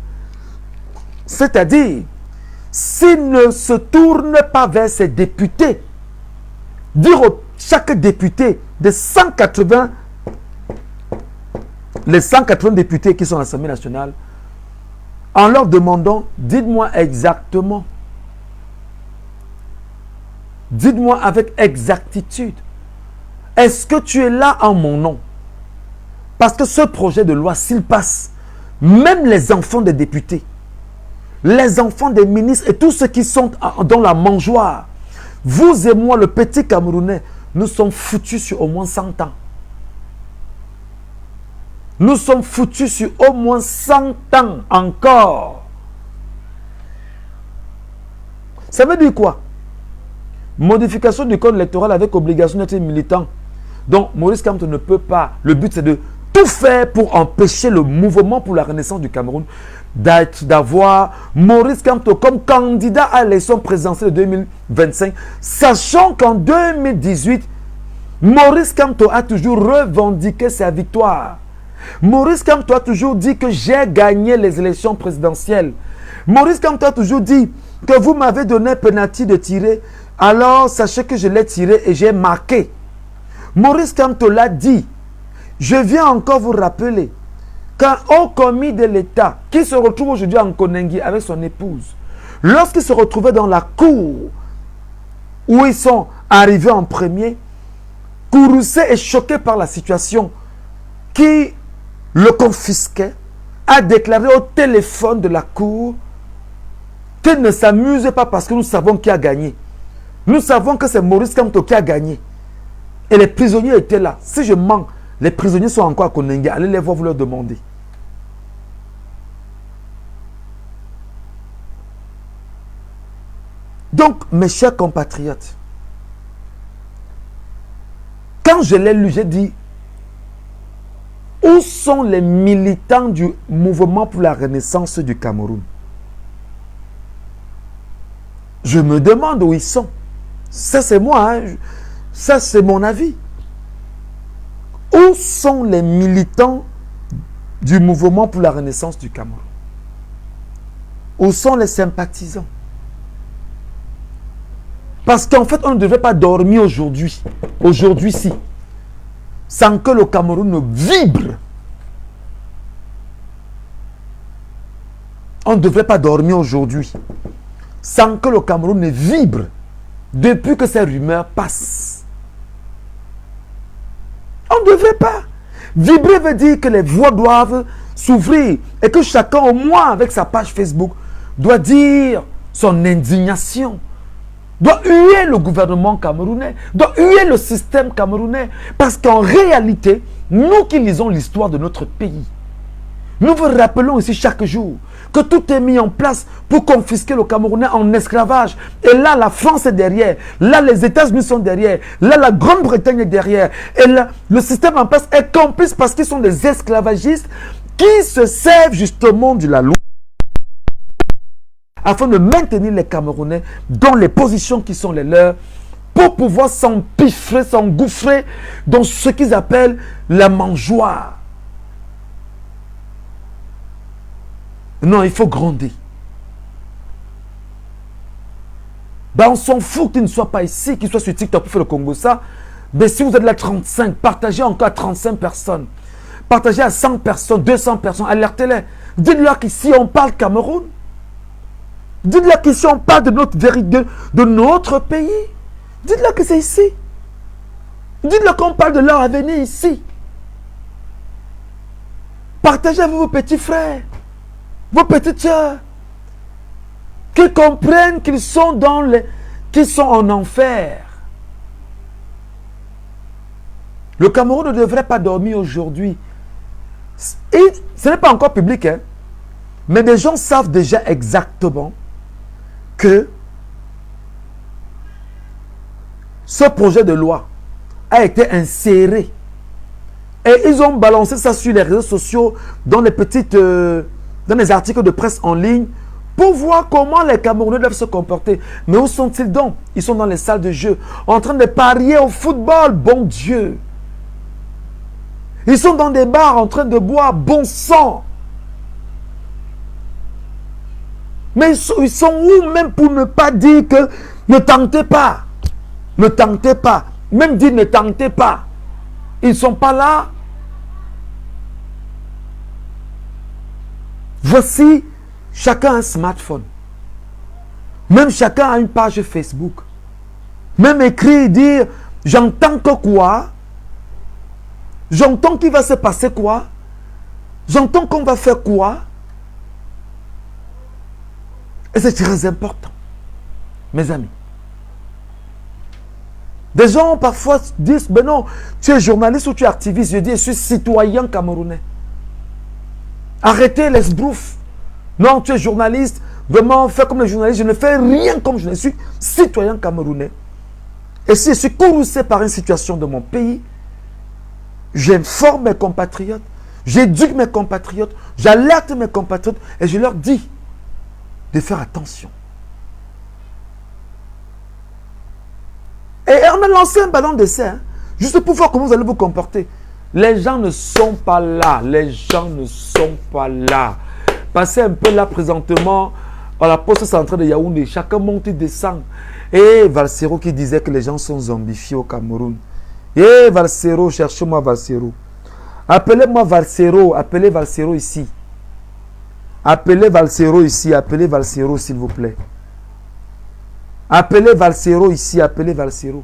c'est-à-dire, s'il ne se tourne pas vers ses députés, dire à chaque député de 180, les 180 députés qui sont à l'Assemblée nationale, en leur demandant, dites-moi exactement, dites-moi avec exactitude, est-ce que tu es là en mon nom? Parce que ce projet de loi, s'il passe, même les enfants des députés, les enfants des ministres et tous ceux qui sont dans la mangeoire, vous et moi, le petit Camerounais, nous sommes foutus sur au moins 100 ans. Nous sommes foutus sur au moins 100 ans encore. Ça veut dire quoi? Modification du code électoral avec obligation d'être militant. Donc, Maurice Kamto ne peut pas. Le but, c'est de tout faire pour empêcher le mouvement pour la renaissance du Cameroun d'avoir Maurice Kamto comme candidat à l'élection présidentielle de 2025, sachant qu'en 2018, Maurice Kamto a toujours revendiqué sa victoire. Maurice Kamto a toujours dit que j'ai gagné les élections présidentielles. Maurice Kamto a toujours dit que vous m'avez donné un penalty de tirer, alors sachez que je l'ai tiré et j'ai marqué. Maurice Kamto l'a dit. Je viens encore vous rappeler qu'un haut commis de l'État qui se retrouve aujourd'hui en Konengi avec son épouse, lorsqu'ils se retrouvaient dans la cour où ils sont arrivés en premier, Kouroussé est choqué par la situation qui le confisquait, a déclaré au téléphone de la cour qu'il ne s'amuse pas parce que nous savons qui a gagné. Nous savons que c'est Maurice Kamto qui a gagné. Et les prisonniers étaient là. Si je mens, les prisonniers sont encore à Konengi. Allez les voir, vous leur demandez. Donc, mes chers compatriotes, quand je l'ai lu, j'ai dit, où sont les militants du mouvement pour la renaissance du Cameroun? Je me demande où ils sont. Ça, c'est moi. Hein. Ça, c'est mon avis. Où sont les militants du mouvement pour la renaissance du Cameroun? Où sont les sympathisants? Parce qu'en fait, on ne devrait pas dormir aujourd'hui. Aujourd'hui-ci. Sans que le Cameroun ne vibre. On ne devrait pas dormir aujourd'hui. Sans que le Cameroun ne vibre. Depuis que ces rumeurs passent. On ne devrait pas. Vibrer veut dire que les voix doivent s'ouvrir. Et que chacun, au moins avec sa page Facebook, doit dire son indignation. Doit huer le gouvernement camerounais, doit huer le système camerounais. Parce qu'en réalité, nous qui lisons l'histoire de notre pays, nous vous rappelons ici chaque jour que tout est mis en place pour confisquer le Camerounais en esclavage. Et là, la France est derrière. Là, les États-Unis sont derrière. Là, la Grande-Bretagne est derrière. Et là, le système en place est complice parce qu'ils sont des esclavagistes qui se servent justement de la loi afin de maintenir les Camerounais dans les positions qui sont les leurs pour pouvoir s'empiffrer, s'engouffrer dans ce qu'ils appellent la mangeoire. Non, il faut grandir. Ben, on s'en fout qu'il ne soit pas ici, qu'il soit sur TikTok pour faire le Congo ça. Mais si vous êtes là 35, partagez encore à 35 personnes. Partagez à 100 personnes, 200 personnes, alertez-les. Dites-leur qu'ici on parle Cameroun. Dites-leur qu'ici on parle de notre vérité, de notre pays. Dites-leur que c'est ici. Dites-leur qu'on parle de leur avenir ici. Partagez avec vos petits frères, vos petites sœurs, qu'ils comprennent qu'ils sont qu'ils sont en enfer. Le Cameroun ne devrait pas dormir aujourd'hui. Et ce n'est pas encore public, hein? Mais les gens savent déjà exactement que ce projet de loi a été inséré. Et ils ont balancé ça sur les réseaux sociaux, dans les articles de presse en ligne, pour voir comment les Camerounais doivent se comporter. Mais où sont-ils donc? Ils sont dans les salles de jeu, en train de parier au football, bon Dieu. Ils sont dans des bars en train de boire, bon sang. Mais ils sont où même pour ne pas dire que ne tentez pas. Ne tentez pas. Même dire ne tentez pas. Ils ne sont pas là. Voici, chacun a un smartphone. Même chacun a une page Facebook. Même écrire, dire, j'entends que quoi? J'entends qu'il va se passer quoi? J'entends qu'on va faire quoi? Et c'est très important, mes amis. Des gens parfois disent, ben non, tu es journaliste ou tu es activiste. Je dis, je suis citoyen camerounais. Arrêtez les sbroufs. Non, tu es journaliste, vraiment, fais comme les journalistes. Je ne fais rien comme je suis citoyen camerounais. Et si je suis courroucé par une situation de mon pays, j'informe mes compatriotes, j'éduque mes compatriotes, j'alerte mes compatriotes et je leur dis de faire attention. Et on a lancé un ballon d'essai, hein, juste pour voir comment vous allez vous comporter. Les gens ne sont pas là. Les gens ne sont pas là. Passez un peu là présentement à la poste centrale de Yaoundé. Chacun monte et descend. Et Valsero qui disait que les gens sont zombifiés au Cameroun. Et Valsero, cherchez-moi Valsero. Appelez-moi Valsero. Appelez Valsero ici. Appelez Valsero ici. Appelez Valsero s'il vous plaît. Appelez Valsero ici. Appelez Valsero.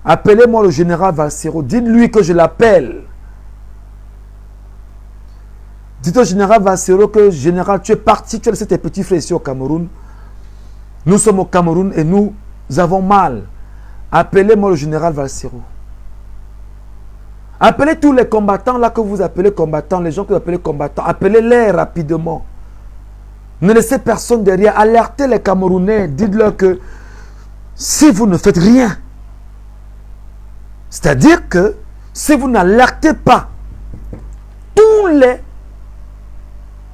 Appelez-moi le général Valsero. Dites-lui que je l'appelle. Dites au général Valsero que, général, tu es parti, tu as laissé tes petits frères ici au Cameroun. Nous sommes au Cameroun et nous avons mal. Appelez-moi le général Valsero. Appelez tous les combattants là que vous appelez combattants, les gens que vous appelez combattants. Appelez-les rapidement. Ne laissez personne derrière. Alertez les Camerounais. Dites-leur que si vous ne faites rien, c'est-à-dire que si vous n'alertez pas tous les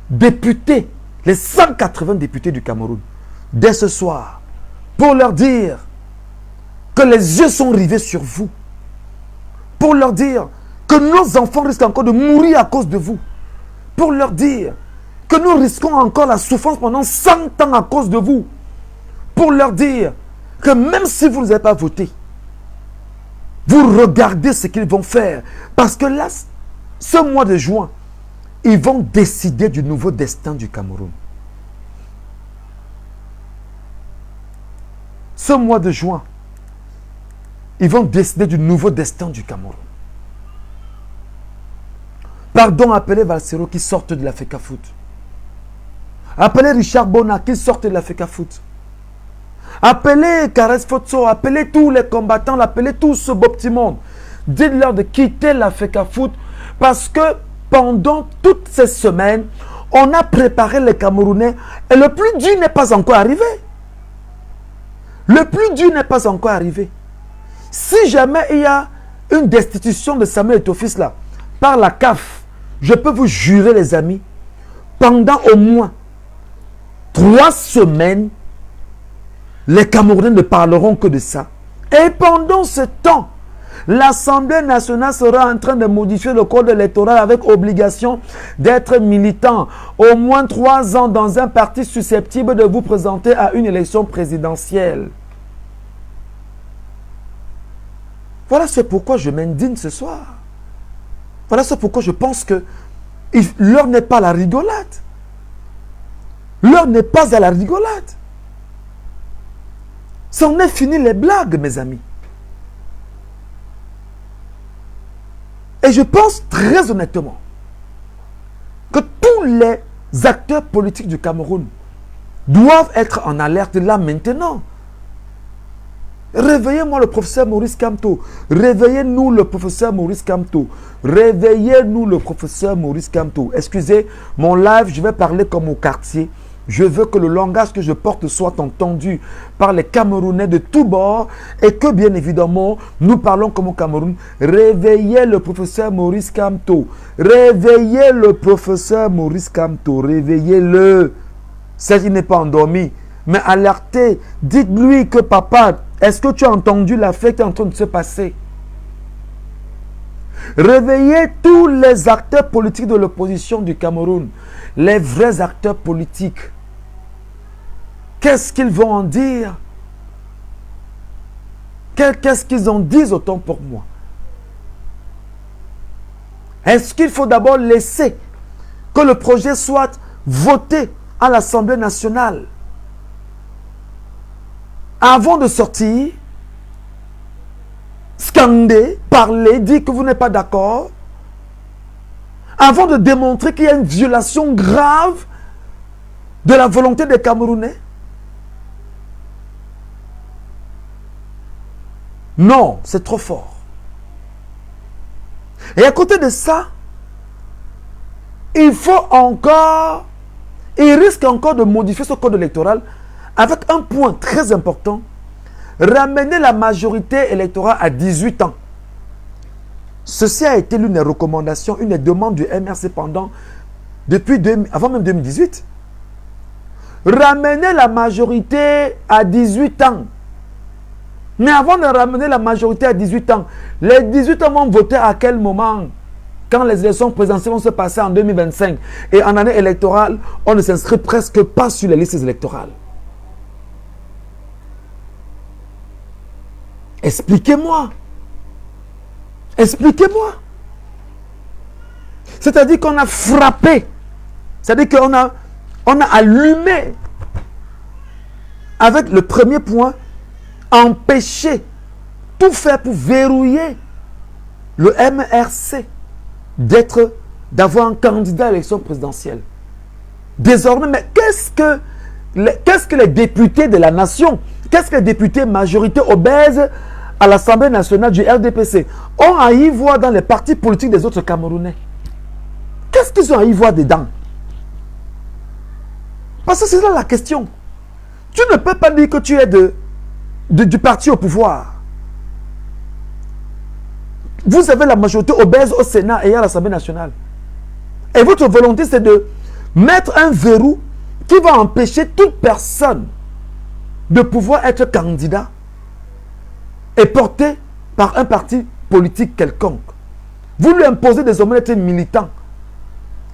députés, les 180 députés du Cameroun, dès ce soir, pour leur dire que les yeux sont rivés sur vous, pour leur dire que nos enfants risquent encore de mourir à cause de vous, pour leur dire que nous risquons encore la souffrance pendant 100 ans à cause de vous, pour leur dire que même si vous ne les avez pas votés, vous regardez ce qu'ils vont faire. Parce que là, ce mois de juin, ils vont décider du nouveau destin du Cameroun. Ce mois de juin, ils vont décider du nouveau destin du Cameroun. Pardon, appelez Valsero qui sortent de la FECAFOOT. Appelez Richard Bona qui sortent de la FECAFOOT. Appelez Kares Fotso, appelez tous les combattants, appelez tout ce beau petit monde. Dites-leur de quitter la FECAFOOT parce que pendant toutes ces semaines, on a préparé les Camerounais et le plus dur n'est pas encore arrivé. Le plus dur n'est pas encore arrivé. Si jamais il y a une destitution de Samuel Eto'o là, par la CAF, je peux vous jurer les amis, pendant au moins 3 semaines, les Camerounais ne parleront que de ça. Et pendant ce temps, l'Assemblée nationale sera en train de modifier le code électoral avec obligation d'être militant au moins 3 ans dans un parti susceptible de vous présenter à une élection présidentielle. Voilà c'est pourquoi je m'indigne ce soir. Voilà c'est pourquoi je pense que l'heure n'est pas à la rigolade. L'heure n'est pas à la rigolade. C'en est fini les blagues, mes amis. Et je pense très honnêtement que tous les acteurs politiques du Cameroun doivent être en alerte là maintenant. Réveillez-moi le professeur Maurice Kamto. Réveillez-nous le professeur Maurice Kamto. Réveillez-nous le professeur Maurice Kamto. Excusez, mon live, je vais parler comme au quartier. Je veux que le langage que je porte soit entendu par les Camerounais de tous bords et que bien évidemment, nous parlons comme au Cameroun. Réveillez le professeur Maurice Kamto. Réveillez le professeur Maurice Kamto. Réveillez-le. Certes, il n'est pas endormi, mais alertez. Dites-lui que papa, est-ce que tu as entendu l'affaire qui est en train de se passer? Réveillez tous les acteurs politiques de l'opposition du Cameroun. Les vrais acteurs politiques. Qu'est-ce qu'ils vont en dire? Qu'est-ce qu'ils en disent autant pour moi? Est-ce qu'il faut d'abord laisser que le projet soit voté à l'Assemblée nationale avant de sortir, scander, parler, dire que vous n'êtes pas d'accord, avant de démontrer qu'il y a une violation grave de la volonté des Camerounais? Non, c'est trop fort. Et à côté de ça, il risque encore de modifier ce code électoral avec un point très important, ramener la majorité électorale à 18 ans. Ceci a été l'une des recommandations, une des demandes du MRC avant même 2018. Ramener la majorité à 18 ans. Mais avant de ramener la majorité à 18 ans, les 18 ans vont voter à quel moment? Quand les élections présidentielles vont se passer en 2025. Et en année électorale, on ne s'inscrit presque pas sur les listes électorales. Expliquez-moi. Expliquez-moi. C'est-à-dire qu'on a frappé. C'est-à-dire qu'on a allumé. Avec le premier point, empêcher, tout faire pour verrouiller le MRC d'avoir un candidat à l'élection présidentielle. Désormais, mais qu'est-ce que les députés de la nation, qu'est-ce que les députés majorité obèses à l'Assemblée nationale du RDPC ont à y voir dans les partis politiques des autres Camerounais? Qu'est-ce qu'ils ont à y voir dedans? Parce que c'est là la question. Tu ne peux pas dire que tu es du parti au pouvoir. Vous avez la majorité obèse au Sénat et à l'Assemblée nationale. Et votre volonté, c'est de mettre un verrou qui va empêcher toute personne de pouvoir être candidat et porté par un parti politique quelconque. Vous lui imposez désormais d'être militant.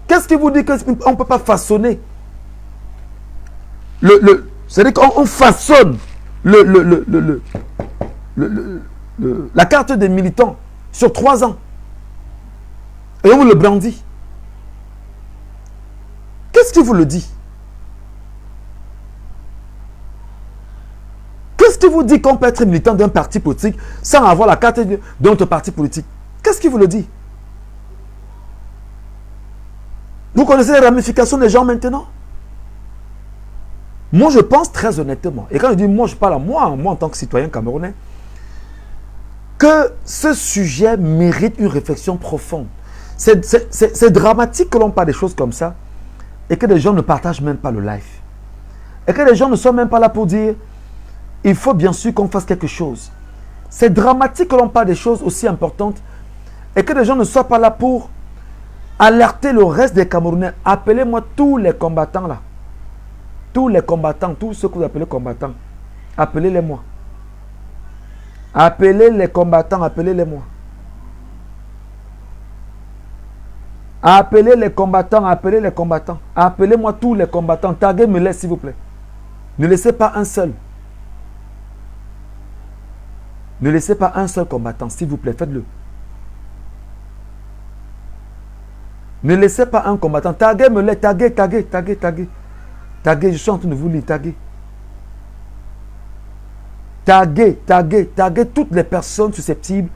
Qu'est-ce qui vous dit qu'on ne peut pas façonner c'est-à-dire qu'on façonne la carte des militants sur 3 ans. Et on vous le brandit. Qu'est-ce qui vous le dit? Qu'est-ce qui vous dit qu'on peut être militant d'un parti politique sans avoir la carte de notre parti politique? Qu'est-ce qui vous le dit? Vous connaissez les ramifications des gens maintenant? Moi, je pense très honnêtement, et quand je dis moi, je parle à moi en tant que citoyen camerounais, que ce sujet mérite une réflexion profonde. C'est dramatique que l'on parle des choses comme ça et que les gens ne partagent même pas le live. Et que les gens ne sont même pas là pour dire il faut bien sûr qu'on fasse quelque chose. C'est dramatique que l'on parle des choses aussi importantes et que les gens ne soient pas là pour alerter le reste des Camerounais. Appelez-moi tous les combattants là. Tous les combattants, tous ceux que vous appelez combattants, appelez-les-moi. Appelez les combattants, appelez-les-moi. Appelez les combattants, appelez les combattants. Appelez-moi tous les combattants. Taguez-moi s'il vous plaît. Ne laissez pas un seul. Ne laissez pas un seul combattant, s'il vous plaît, faites-le. Ne laissez pas un combattant. Taguez-moi, taguez. Taguez, je suis en train de vous lire, taguez. Taguez toutes les personnes susceptibles.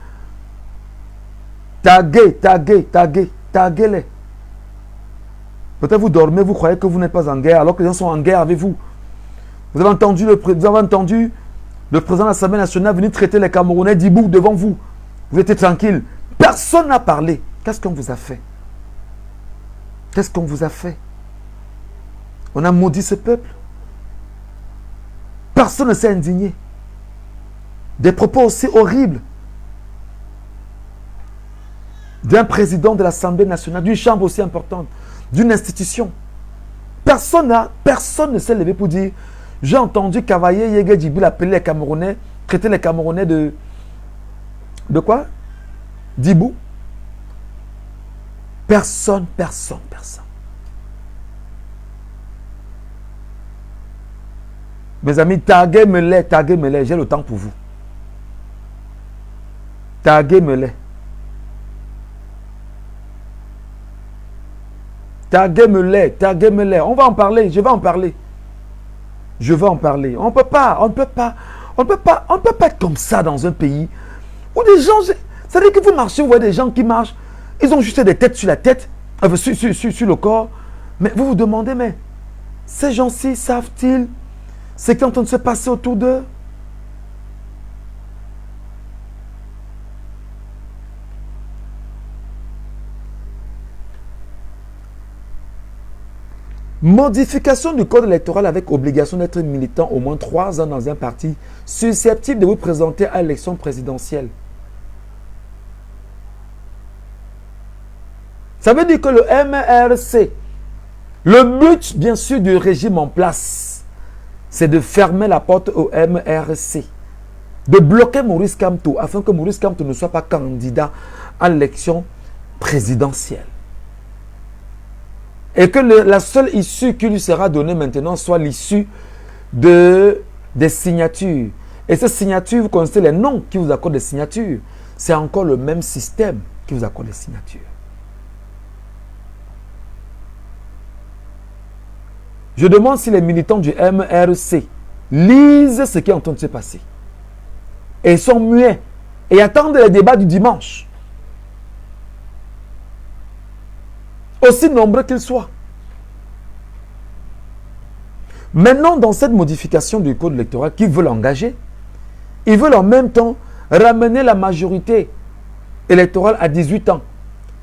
Taguez-les. Peut-être vous dormez, vous croyez que vous n'êtes pas en guerre, alors que les gens sont en guerre avec vous. Vous avez entendu le président de l'Assemblée nationale venir traiter les Camerounais d'hibou devant vous. Vous étiez tranquille. Personne n'a parlé. Qu'est-ce qu'on vous a fait? Qu'est-ce qu'on vous a fait? On a maudit ce peuple. Personne ne s'est indigné. Des propos aussi horribles d'un président de l'Assemblée nationale, d'une chambre aussi importante, d'une institution. Personne ne s'est levé pour dire j'ai entendu Cavaillé Yege Djibril appeler les Camerounais, traiter les Camerounais de quoi? D'hibou. Personne. Mes amis, taguez-me-les, j'ai le temps pour vous. Taguez-me-les. Taguez-me-les. On va en parler, je vais en parler. On ne peut pas être comme ça dans un pays où des gens, c'est-à-dire que vous marchez, vous voyez des gens qui marchent, ils ont juste des têtes sur la tête, sur le corps, mais vous vous demandez, mais ces gens-ci savent-ils ce qui est en train de se passer autour d'eux? Modification du code électoral avec obligation d'être militant au moins 3 ans dans un parti susceptible de vous présenter à l'élection présidentielle. Ça veut dire que le MRC, le but bien sûr du régime en place, c'est de fermer la porte au MRC, de bloquer Maurice Kamto afin que Maurice Kamto ne soit pas candidat à l'élection présidentielle. Et que la seule issue qui lui sera donnée maintenant soit l'issue des signatures. Et ces signatures, vous connaissez les noms qui vous accordent des signatures. C'est encore le même système qui vous accorde des signatures. Je demande si les militants du MRC lisent ce qui est en train de se passer. Et ils sont muets. Et attendent les débats du dimanche. Aussi nombreux qu'ils soient. Maintenant, dans cette modification du code électoral qu'ils veulent engager, ils veulent en même temps ramener la majorité électorale à 18 ans.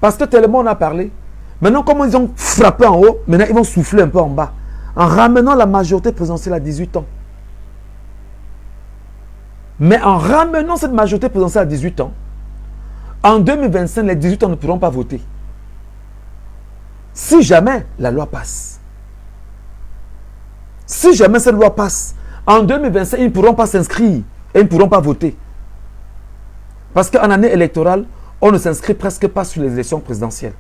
Parce que tellement on a parlé. Maintenant, comme ils ont frappé en haut, maintenant ils vont souffler un peu en bas. En ramenant la majorité présidentielle à 18 ans. Mais en ramenant cette majorité présidentielle à 18 ans, en 2025, les 18 ans ne pourront pas voter. Si jamais la loi passe. Si jamais cette loi passe, en 2025, ils ne pourront pas s'inscrire et ils ne pourront pas voter. Parce qu'en année électorale, on ne s'inscrit presque pas sur les élections présidentielles.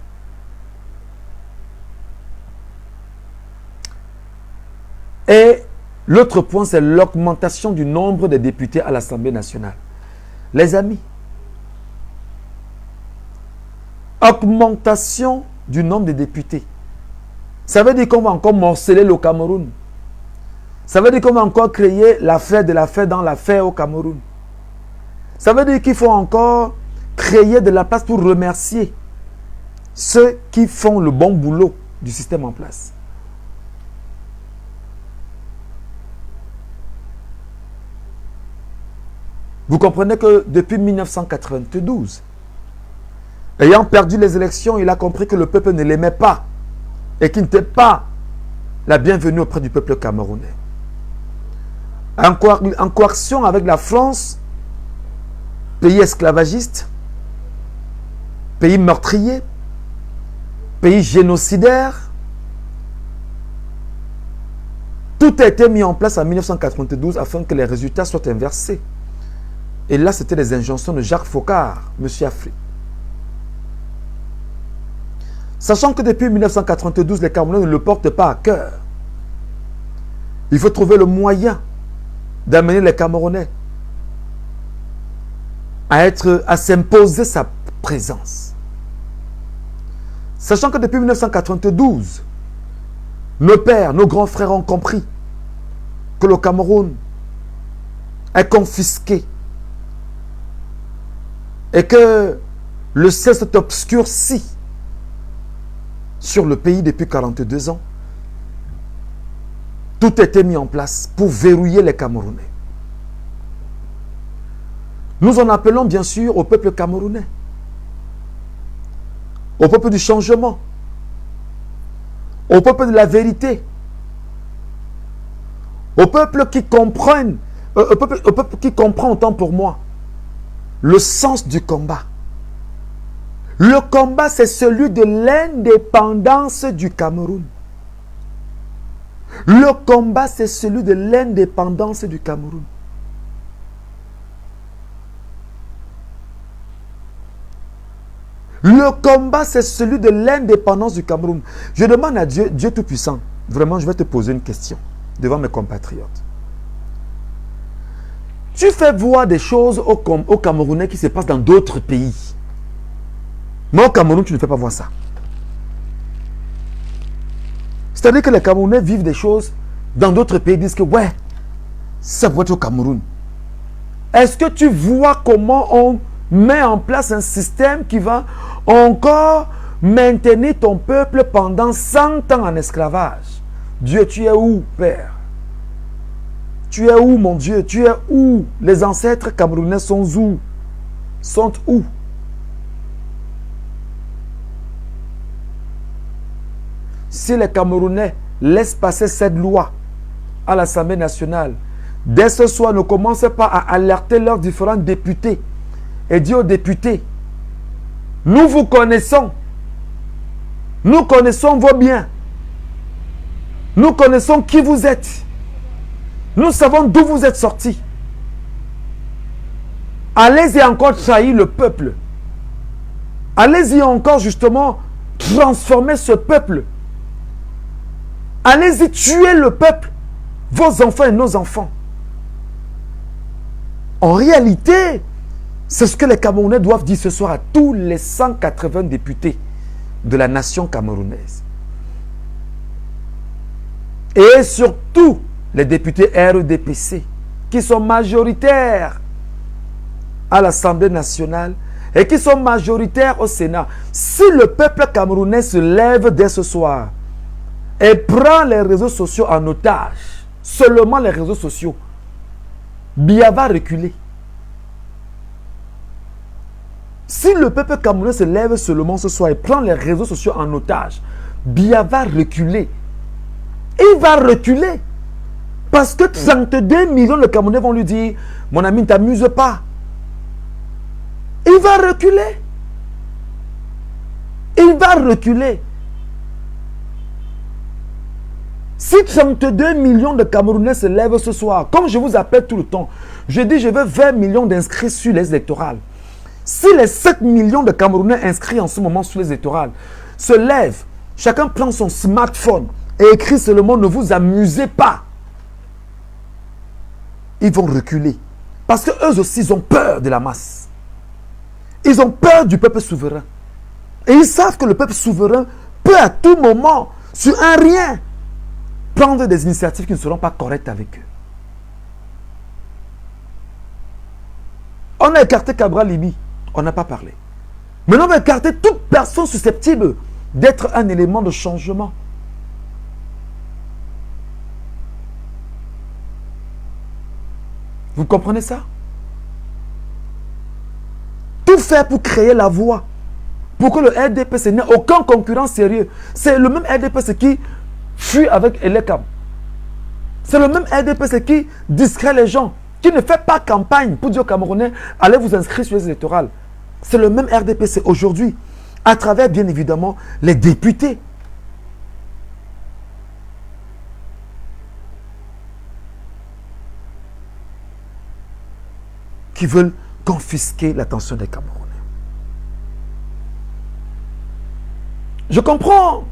Et l'autre point, c'est l'augmentation du nombre de députés à l'Assemblée nationale. Les amis, augmentation du nombre de députés. Ça veut dire qu'on va encore morceler le Cameroun. Ça veut dire qu'on va encore créer l'affaire de l'affaire dans l'affaire au Cameroun. Ça veut dire qu'il faut encore créer de la place pour remercier ceux qui font le bon boulot du système en place. Vous comprenez que depuis 1992, ayant perdu les élections, il a compris que le peuple ne l'aimait pas et qu'il n'était pas la bienvenue auprès du peuple camerounais. En coaction avec la France, pays esclavagiste, pays meurtrier, pays génocidaire, tout a été mis en place en 1992 afin que les résultats soient inversés. Et là, c'était les injonctions de Jacques Foccart, M. Afrique. Sachant que depuis 1992, les Camerounais ne le portent pas à cœur. Il faut trouver le moyen d'amener les Camerounais à s'imposer sa présence. Sachant que depuis 1992, nos pères, nos grands frères ont compris que le Cameroun est confisqué et que le ciel s'est obscurci sur le pays depuis 42 ans. Tout a été mis en place pour verrouiller les Camerounais. Nous en appelons bien sûr au peuple camerounais, au peuple du changement, au peuple de la vérité, au peuple qui comprenne, au peuple qui comprend autant pour moi le sens du combat. Le combat, c'est celui de l'indépendance du Cameroun. Le combat, c'est celui de l'indépendance du Cameroun. Le combat, c'est celui de l'indépendance du Cameroun. Je demande à Dieu, Dieu Tout-Puissant, vraiment, je vais te poser une question devant mes compatriotes. Tu fais voir des choses aux Camerounais qui se passent dans d'autres pays. Mais au Cameroun, tu ne fais pas voir ça. C'est-à-dire que les Camerounais vivent des choses dans d'autres pays, disent que ouais, ça va être au Cameroun. Est-ce que tu vois comment on met en place un système qui va encore maintenir ton peuple pendant 100 ans en esclavage? Dieu, tu es où, Père? Tu es où, mon Dieu? Tu es où? Les ancêtres camerounais sont où? Sont où? Si les Camerounais laissent passer cette loi à l'Assemblée nationale, dès ce soir, ne commencez pas à alerter leurs différents députés et dire aux députés, nous vous connaissons, nous connaissons vos biens, nous connaissons qui vous êtes, nous savons d'où vous êtes sortis. Allez-y encore trahir le peuple. Allez-y encore justement transformer ce peuple. Allez-y tuer le peuple, vos enfants et nos enfants. En réalité, c'est ce que les Camerounais doivent dire ce soir à tous les 180 députés de la nation camerounaise. Et surtout, les députés REDPC, qui sont majoritaires à l'Assemblée nationale et qui sont majoritaires au Sénat. Si le peuple camerounais se lève dès ce soir et prend les réseaux sociaux en otage, seulement les réseaux sociaux, Biya va reculer. Si le peuple camerounais se lève seulement ce soir et prend les réseaux sociaux en otage, Biya va reculer. Il va reculer. Parce que 32 millions de Camerounais vont lui dire, mon ami, ne t'amuse pas. Il va reculer. Il va reculer. Si 32 millions de Camerounais se lèvent ce soir, comme je vous appelle tout le temps, je dis je veux 20 millions d'inscrits sur les électorales. Si les 7 millions de Camerounais inscrits en ce moment sur les électorales se lèvent, chacun prend son smartphone et écrit seulement ne vous amusez pas, ils vont reculer. Parce qu'eux aussi, ils ont peur de la masse. Ils ont peur du peuple souverain. Et ils savent que le peuple souverain peut à tout moment, sur un rien, prendre des initiatives qui ne seront pas correctes avec eux. On a écarté Cabral Libi, on n'a pas parlé. Maintenant, on va écarter toute personne susceptible d'être un élément de changement. Vous comprenez ça? Tout faire pour créer la voie. Pour que le RDPC n'ait aucun concurrent sérieux. C'est le même RDPC qui fuit avec Elekam. C'est le même RDPC qui distrait les gens. Qui ne fait pas campagne pour dire aux Camerounais, allez vous inscrire sur les électorales. C'est le même RDPC aujourd'hui. À travers, bien évidemment, les députés. Qui veulent confisquer l'attention des Camerounais. Je comprends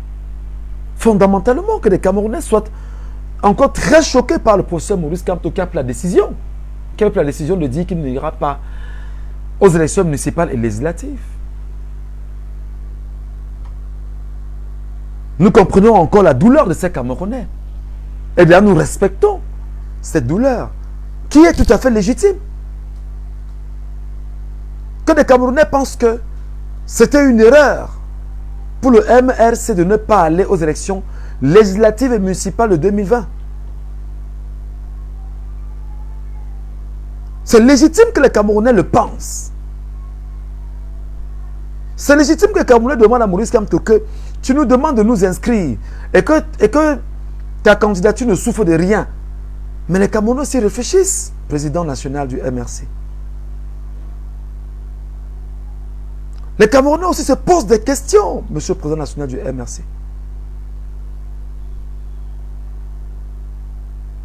fondamentalement que les Camerounais soient encore très choqués par le professeur Maurice Kamto qui a pris la décision. Qui a pris la décision de dire qu'il n'ira pas aux élections municipales et législatives. Nous comprenons encore la douleur de ces Camerounais. Eh bien, nous respectons cette douleur qui est tout à fait légitime. Que les Camerounais pensent que c'était une erreur pour le MRC de ne pas aller aux élections législatives et municipales de 2020. C'est légitime que les Camerounais le pensent. C'est légitime que les Camerounais demandent à Maurice Kamto que tu nous demandes de nous inscrire et que ta candidature ne souffre de rien. Mais les Camerounais aussi réfléchissent, président national du MRC. Les Camerounais aussi se posent des questions, monsieur le président national du MRC.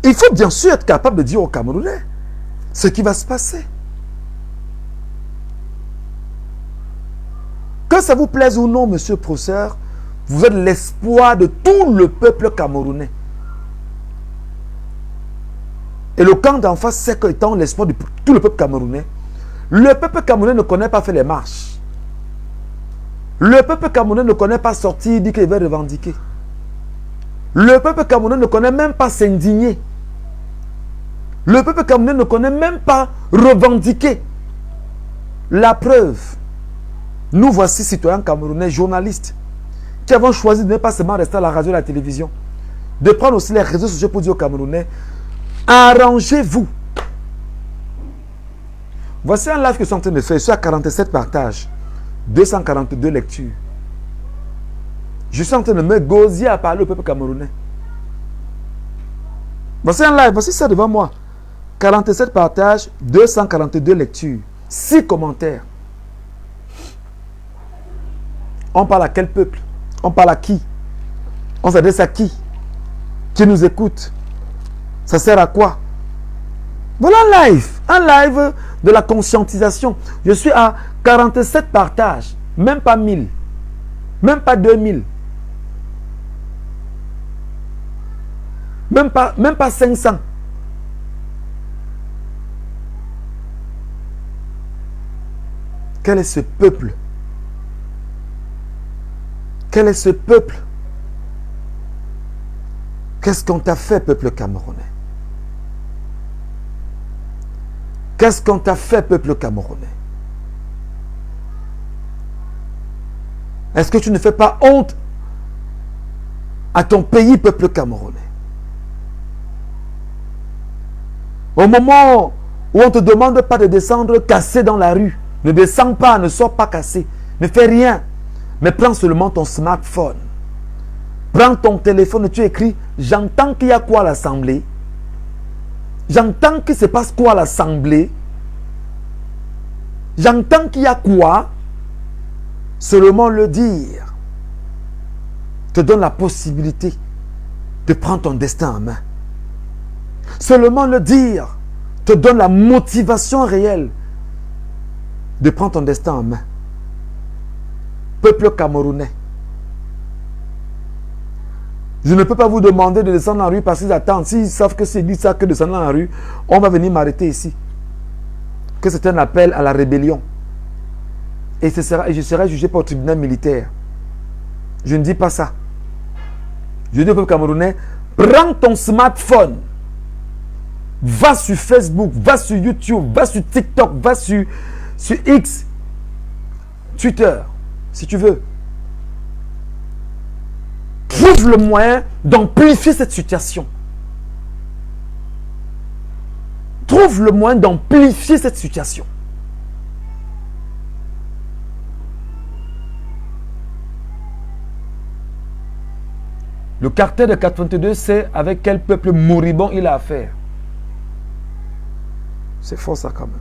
Il faut bien sûr être capable de dire aux Camerounais ce qui va se passer. Que ça vous plaise ou non, monsieur le professeur, vous êtes l'espoir de tout le peuple camerounais. Et le camp d'en face, c'est qu'étant l'espoir de tout le peuple camerounais, le peuple camerounais ne connaît pas faire les marches. Le peuple camerounais ne connaît pas sortir, dire qu'il veut revendiquer. Le peuple camerounais ne connaît même pas s'indigner. Le peuple camerounais ne connaît même pas revendiquer. La preuve, nous voici citoyens camerounais, journalistes, qui avons choisi de ne pas seulement rester à la radio et à la télévision, de prendre aussi les réseaux sociaux pour dire aux Camerounais, arrangez-vous. Voici un live que je suis en train de faire. Je suis à 47 partages, 242 lectures. Je suis en train de me gosier à parler au peuple camerounais. Voici un live, voici ça devant moi. 47 partages, 242 lectures, 6 commentaires. On parle à quel peuple? On parle à qui? On s'adresse à qui? Qui nous écoute? Ça sert à quoi? Voilà un live de la conscientisation. Je suis à 47 partages, même pas 1000, même pas 2000, même pas 500. Quel est ce peuple? Quel est ce peuple? Qu'est-ce qu'on t'a fait, peuple camerounais? Qu'est-ce qu'on t'a fait, peuple camerounais? Est-ce que tu ne fais pas honte à ton pays, peuple camerounais? Au moment où on ne te demande pas de descendre cassé dans la rue, ne descends pas, ne sors pas cassé, ne fais rien, mais prends seulement ton smartphone. Prends ton téléphone et tu écris, j'entends qu'il y a quoi à l'Assemblée? J'entends qu'il se passe quoi à l'Assemblée? J'entends qu'il y a quoi? Seulement le dire te donne la possibilité de prendre ton destin en main. Seulement le dire te donne la motivation réelle de prendre ton destin en main. Peuple camerounais. Je ne peux pas vous demander de descendre en rue parce qu'ils attendent. S'ils savent que c'est dit ça que descendre en rue, on va venir m'arrêter ici. Que c'est un appel à la rébellion. Et je serai jugé par le tribunal militaire. Je ne dis pas ça. Je dis au peuple camerounais, prends ton smartphone. Va sur Facebook, va sur YouTube, va sur TikTok, va sur X, Twitter, si tu veux. Trouve le moyen d'amplifier cette situation. Trouve le moyen d'amplifier cette situation. Le cartel de 82 sait avec quel peuple moribond il a affaire. C'est fort ça quand même.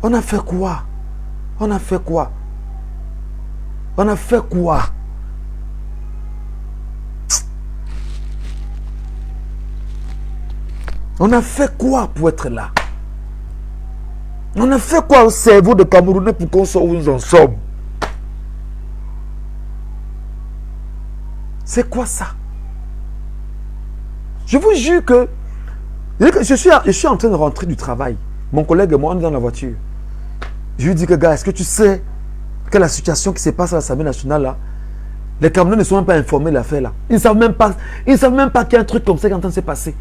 On a fait quoi? On a fait quoi? On a fait quoi? On a fait quoi pour être là? On a fait quoi au cerveau de Camerounais pour qu'on soit où nous en sommes? C'est quoi ça? Je vous jure que je suis en train de rentrer du travail. Mon collègue et moi, on est dans la voiture. Je lui dis que, gars, est-ce que tu sais que la situation qui se passe à l'Assemblée nationale, là, les Camerounais ne sont même pas informés de l'affaire, là. Ils ne savent même pas qu'il y a un truc comme ça qui est en train de se passer.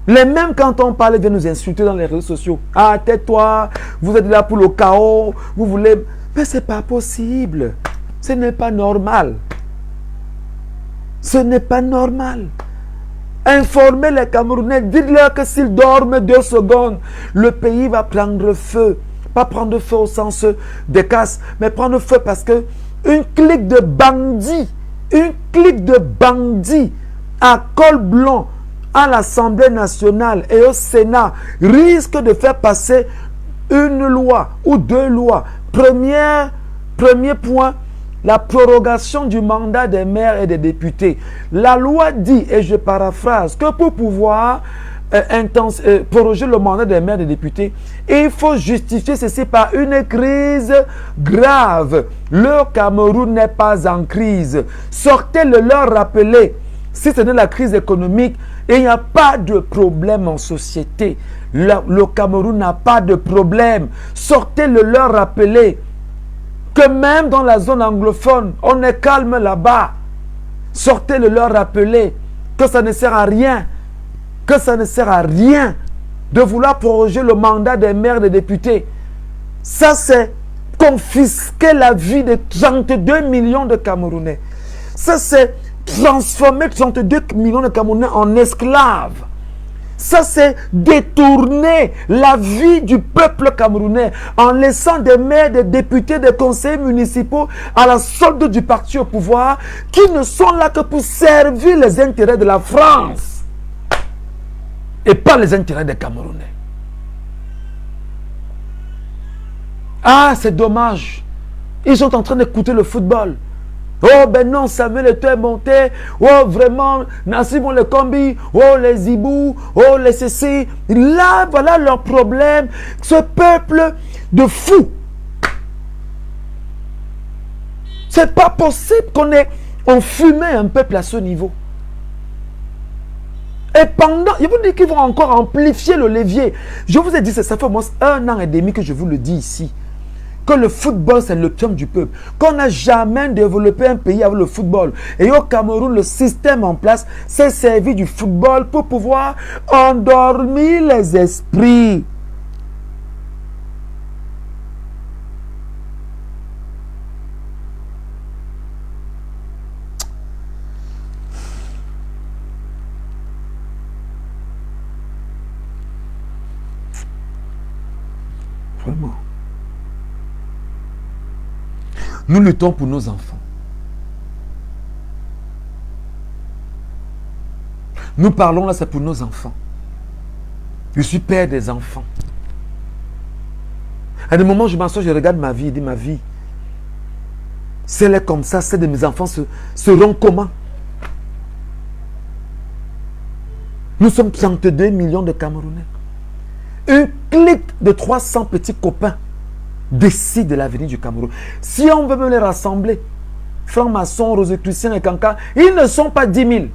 Les mêmes, quand on parle, viennent nous insulter dans les réseaux sociaux. Ah, tais-toi, vous êtes là pour le chaos, vous voulez... Mais ce n'est pas possible. Ce n'est pas normal. Ce n'est pas normal. Informez les Camerounais, dites-leur que s'ils dorment 2 secondes, le pays va prendre feu. Pas prendre feu au sens des casses, mais prendre feu parce que une clique de bandits à col blanc à l'Assemblée nationale et au Sénat risque de faire passer une loi ou 2 lois. Premier point, la prorogation du mandat des maires et des députés. La loi dit, et je paraphrase, que pour pouvoir proroger le mandat des maires et des députés, il faut justifier ceci par une crise grave. Le Cameroun n'est pas en crise. Sortez-le leur rappeler. Si ce n'est la crise économique, il n'y a pas de problème en société. Le Cameroun n'a pas de problème. Sortez-le leur rappeler que même dans la zone anglophone, on est calme là-bas. Sortez-le leur rappeler que ça ne sert à rien. Que ça ne sert à rien de vouloir proroger le mandat des maires et des députés. Ça, c'est confisquer la vie de 32 millions de Camerounais. Ça, c'est transformer 32 millions de Camerounais en esclaves. Ça, c'est détourner la vie du peuple camerounais en laissant des maires, des députés, des conseillers municipaux à la solde du parti au pouvoir qui ne sont là que pour servir les intérêts de la France et pas les intérêts des Camerounais. Ah, c'est dommage. Ils sont en train d'écouter le football. Oh ben non, Samuel Eto'o est monté. Oh vraiment, Nassib on les combi. Oh les Ibou. Oh les ceci. Là, voilà leur problème. Ce peuple de fous. C'est pas possible on fumait un peuple à ce niveau. Et pendant, je vous dis qu'ils vont encore amplifier le levier. Je vous ai dit, ça fait au moins 1 an et demi que je vous le dis ici. Que le football, c'est l'opium du peuple. Qu'on n'a jamais développé un pays avec le football. Et au Cameroun, le système en place s'est servi du football pour pouvoir endormir les esprits. Vraiment. Nous luttons pour nos enfants. Nous parlons là, c'est pour nos enfants. Je suis père des enfants. À des moments, je m'assois, je regarde ma vie, je dis ma vie. Si elle est comme ça, celle de mes enfants seront comment? Nous sommes 32 millions de Camerounais. Un clic de 300 petits copains décide de l'avenir du Cameroun. Si on veut me les rassembler, francs-maçons, rosicruciens et cancans, ils ne sont pas 10 000.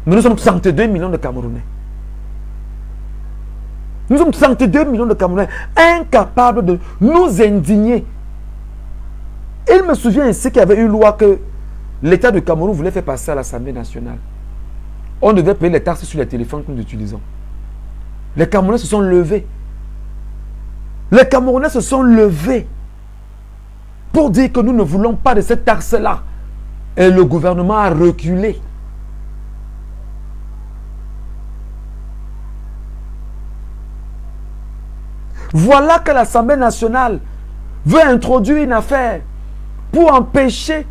Mais nous sommes 32 millions de Camerounais. Nous sommes 32 millions de Camerounais incapables de nous indigner. Il me souvient ainsi qu'il y avait une loi que l'État du Cameroun voulait faire passer à l'Assemblée nationale. On devait payer les taxes sur les téléphones que nous utilisons. Les Camerounais se sont levés. Les Camerounais se sont levés pour dire que nous ne voulons pas de cette taxe-là. Et le gouvernement a reculé. Voilà que l'Assemblée nationale veut introduire une affaire pour empêcher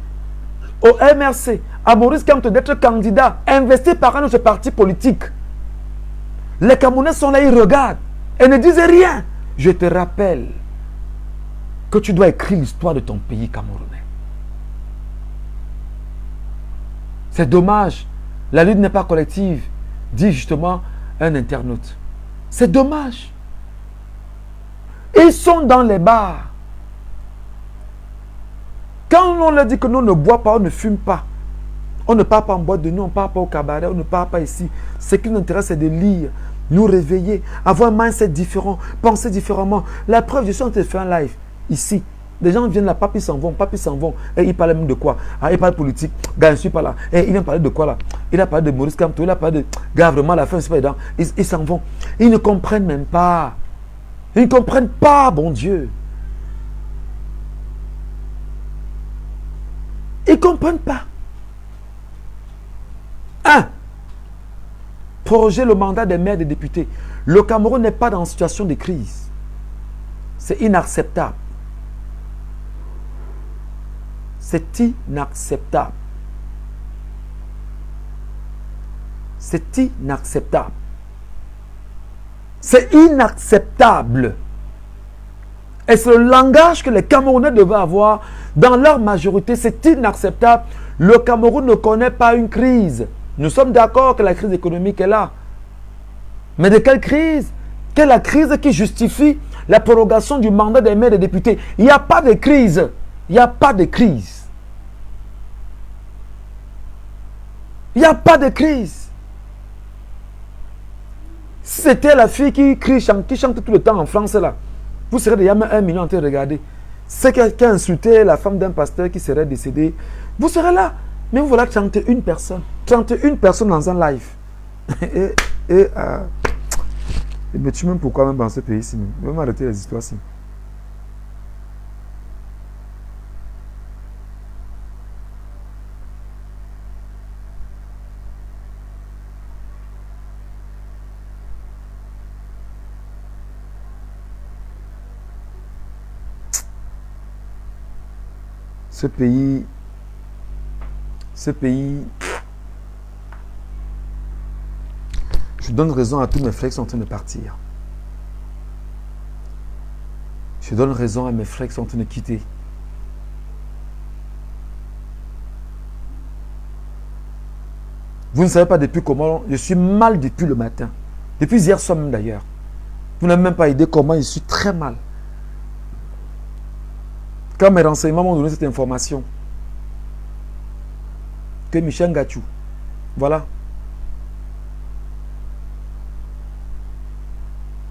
au MRC, à Maurice Kamto d'être candidat, investi par un autre parti politique. Les Camerounais sont là, ils regardent et ne disent rien. Je te rappelle que tu dois écrire l'histoire de ton pays camerounais. C'est dommage. La lutte n'est pas collective, dit justement un internaute. C'est dommage. Ils sont dans les bars. Quand on leur dit que nous ne boit pas, on ne fume pas, on ne part pas en boîte de nuit, on ne part pas au cabaret, on ne part pas ici. Ce qui nous intéresse, c'est de lire, nous réveiller, avoir un mindset différent, penser différemment. La preuve, je suis en train de faire un live ici. Des gens viennent là, papi s'en vont, et ils parlent même de quoi? Ah, ils parlent politique, gars, je ne suis pas là. Et il vient parler de quoi là? Il a parlé de Maurice Kamto, il a parlé de gars, vraiment, la fin, c'est pas dedans. Ils s'en vont. Ils ne comprennent même pas. Ils ne comprennent pas, bon Dieu. Ils ne comprennent pas. Proroger le mandat des maires et des députés. Le Cameroun n'est pas dans une situation de crise. C'est inacceptable. C'est inacceptable. C'est inacceptable. C'est inacceptable. Et c'est le langage que les Camerounais devaient avoir dans leur majorité. C'est inacceptable. Le Cameroun ne connaît pas une crise. Nous sommes d'accord que la crise économique est là. Mais de quelle crise? Quelle est la crise qui justifie la prorogation du mandat des maires et des députés? Il n'y a pas de crise. Il n'y a pas de crise. Il n'y a pas de crise. Si c'était la fille qui crie, qui chante tout le temps en France là, vous serez déjà 1 million en train de regarder. C'est qui a insulté la femme d'un pasteur qui serait décédé. Vous serez là. Mais vous voilà 31 personnes. 31 personnes dans un live. Et me tue même pourquoi même dans ce pays-ci. Je vais m'arrêter les histoires-ci. Ce pays, je donne raison à tous mes frères qui sont en train de partir. Je donne raison à mes frères qui sont en train de quitter. Vous ne savez pas depuis comment, je suis mal depuis le matin. Depuis hier soir même d'ailleurs. Vous n'avez même pas idée comment je suis très mal. Quand mes renseignements m'ont donné cette information, que Michel Gachou, voilà.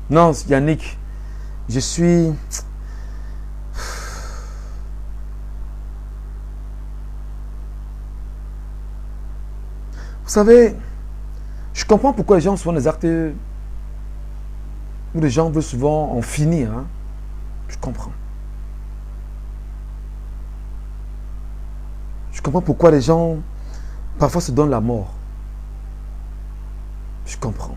Non, Yannick, je suis... Vous savez, je comprends pourquoi les gens souvent des actes où les gens veulent souvent en finir. Hein. Je comprends. Je comprends pourquoi les gens parfois se donnent la mort. Je comprends.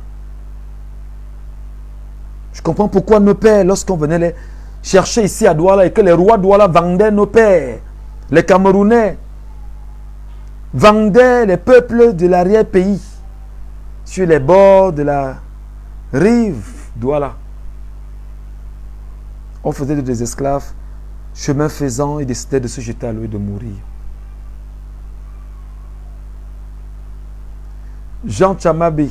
Je comprends pourquoi nos pères, lorsqu'on venait les chercher ici à Douala et que les rois Douala vendaient nos pères, les Camerounais vendaient les peuples de l'arrière-pays sur les bords de la rive Douala. On faisait des esclaves, chemin faisant, ils décidaient de se jeter à l'eau et de mourir. Jean Chamabé.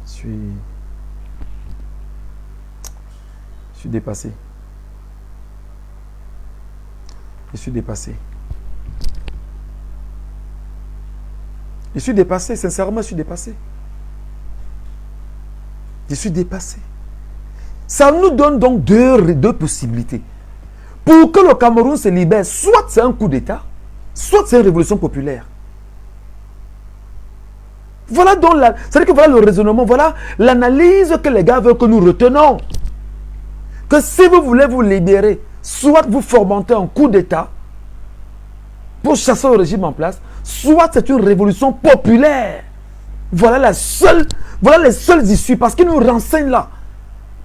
Je suis dépassé. Je suis dépassé. Je suis dépassé, sincèrement, je suis dépassé. Je suis dépassé. Ça nous donne donc deux possibilités. Pour que le Cameroun se libère, soit c'est un coup d'État, soit c'est une révolution populaire. Voilà donc c'est-à-dire que voilà le raisonnement, voilà l'analyse que les gars veulent que nous retenons. Que si vous voulez vous libérer, soit vous fomentez un coup d'État pour chasser le régime en place, soit c'est une révolution populaire. Voilà les seules issues, parce qu'ils nous renseignent là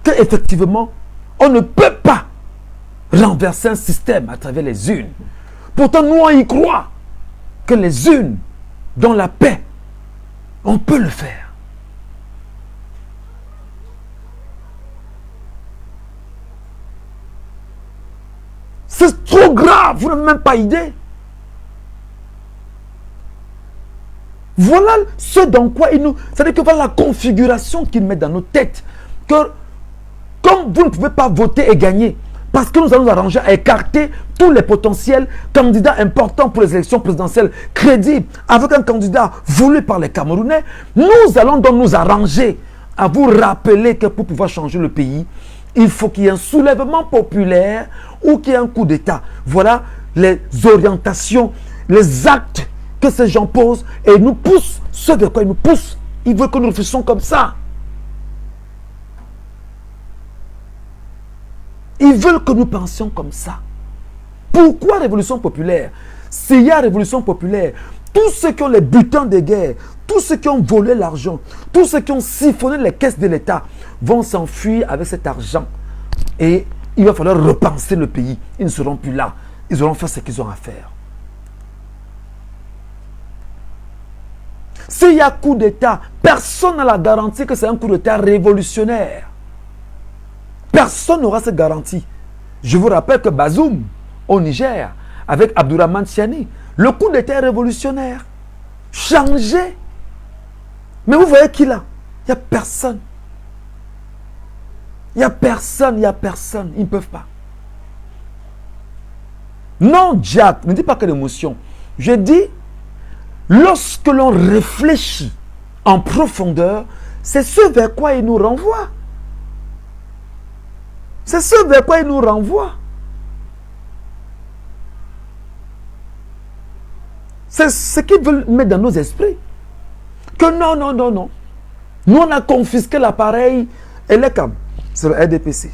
qu'effectivement, on ne peut pas renverser un système à travers les urnes. Pourtant, nous, on y croit que les urnes, dans la paix, on peut le faire. C'est trop grave, vous n'avez même pas idée. Voilà ce dans quoi il nous... C'est-à-dire que voilà la configuration qu'il met dans nos têtes. Que comme vous ne pouvez pas voter et gagner, parce que nous allons nous arranger à écarter tous les potentiels candidats importants pour les élections présidentielles crédibles, avec un candidat voulu par les Camerounais, nous allons donc nous arranger à vous rappeler que pour pouvoir changer le pays, il faut qu'il y ait un soulèvement populaire ou qu'il y ait un coup d'État. Voilà les orientations, les actes que ces gens posent et nous poussent. Ce de quoi ils nous poussent, ils veulent que nous réfléchissions comme ça. Ils veulent que nous pensions comme ça. Pourquoi révolution populaire? S'il y a révolution populaire, tous ceux qui ont les butins de guerre, tous ceux qui ont volé l'argent, tous ceux qui ont siphonné les caisses de l'État vont s'enfuir avec cet argent. Et il va falloir repenser le pays. Ils ne seront plus là. Ils auront fait ce qu'ils ont à faire. S'il y a coup d'État, personne n'a la garantie que c'est un coup d'État révolutionnaire. Personne n'aura cette garantie. Je vous rappelle que Bazoum, au Niger, avec Abdourahmane Tiani, le coup d'État révolutionnaire. Changé. Mais vous voyez qui là? Il n'y a personne. Il n'y a personne, il n'y a personne. Ils ne peuvent pas. Non, Jack, ne dis pas que l'émotion. Je dis, lorsque l'on réfléchit en profondeur, c'est ce vers quoi il nous renvoie. C'est ce vers quoi il nous renvoie. C'est ce qu'ils veulent mettre dans nos esprits. Que non, non, non, non. Nous, on a confisqué l'appareil ELECAM, c'est le RDPC.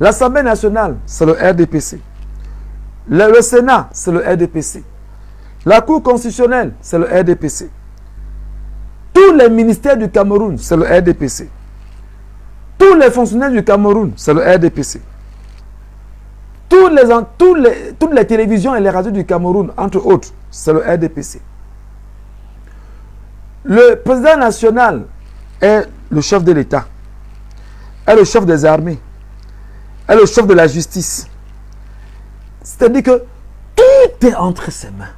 L'Assemblée nationale, c'est le RDPC. Le Sénat, c'est le RDPC. La Cour constitutionnelle, c'est le RDPC. Tous les ministères du Cameroun, c'est le RDPC. Tous les fonctionnaires du Cameroun, c'est le RDPC. Toutes les télévisions et les radios du Cameroun, entre autres, c'est le RDPC. Le président national est le chef de l'État, est le chef des armées, est le chef de la justice. C'est-à-dire que tout est entre ses mains.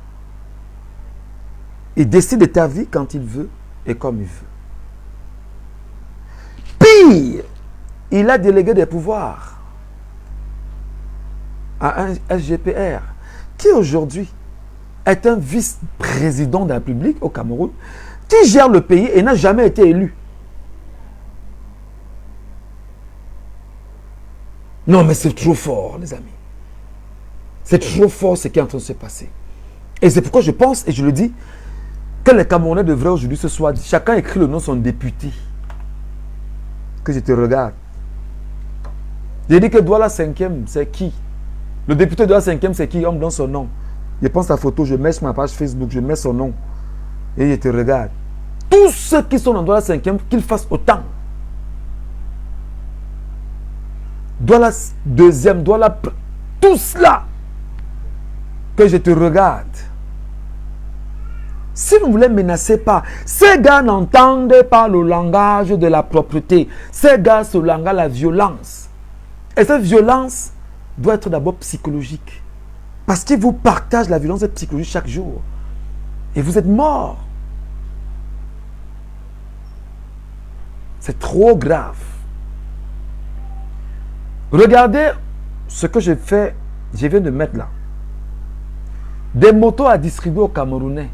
Il décide de ta vie quand il veut et comme il veut. Pire, il a délégué des pouvoirs à un SGPR qui aujourd'hui est un vice-président de la République au Cameroun qui gère le pays et n'a jamais été élu. Non, mais c'est trop fort, les amis. C'est trop fort ce qui est en train de se passer. Et c'est pourquoi je pense, et je le dis, que les Camerounais devraient aujourd'hui ce soir, chacun écrit le nom de son député. Que je te regarde. J'ai dit que Douala 5e, c'est qui? Le député de la 5e, c'est qui? On me donne son nom. Je prends sa photo, je mets sur ma page Facebook, je mets son nom. Et je te regarde. Tous ceux qui sont dans Douala 5e, qu'ils fassent autant. Douala 2e, Douala... Tous là. Que je te regarde. Si vous ne les menacez pas, ces gars n'entendent pas le langage de la propreté. Ces gars se langent la violence. Et cette violence doit être d'abord psychologique. Parce qu'ils vous partagent la violence psychologique chaque jour. Et vous êtes mort. C'est trop grave. Regardez ce que je fais, je viens de mettre là. Des motos à distribuer aux Camerounais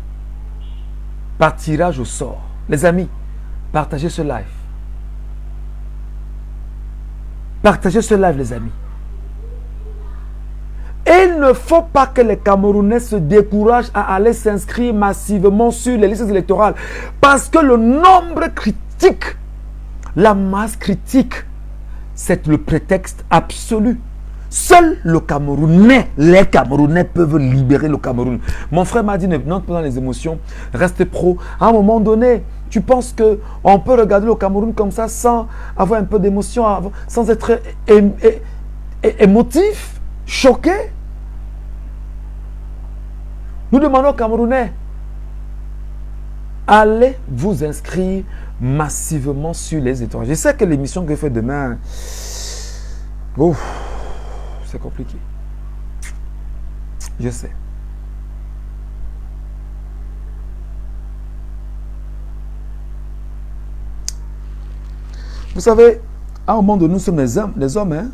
par tirage au sort. Les amis, partagez ce live. Partagez ce live, les amis. Et il ne faut pas que les Camerounais se découragent à aller s'inscrire massivement sur les listes électorales. Parce que le nombre critique, la masse critique, c'est le prétexte absolu. Seul le Camerounais, les Camerounais peuvent libérer le Cameroun. Mon frère m'a dit, n'entre pas dans les émotions, reste pro. À un moment donné, tu penses qu'on peut regarder le Cameroun comme ça sans avoir un peu d'émotion, sans être émotif, choqué? Nous demandons aux Camerounais, allez vous inscrire massivement sur les étoiles. Je sais que l'émission que je fais demain, c'est compliqué. Je sais. Vous savez, à un moment donné, nous sommes les hommes, hein?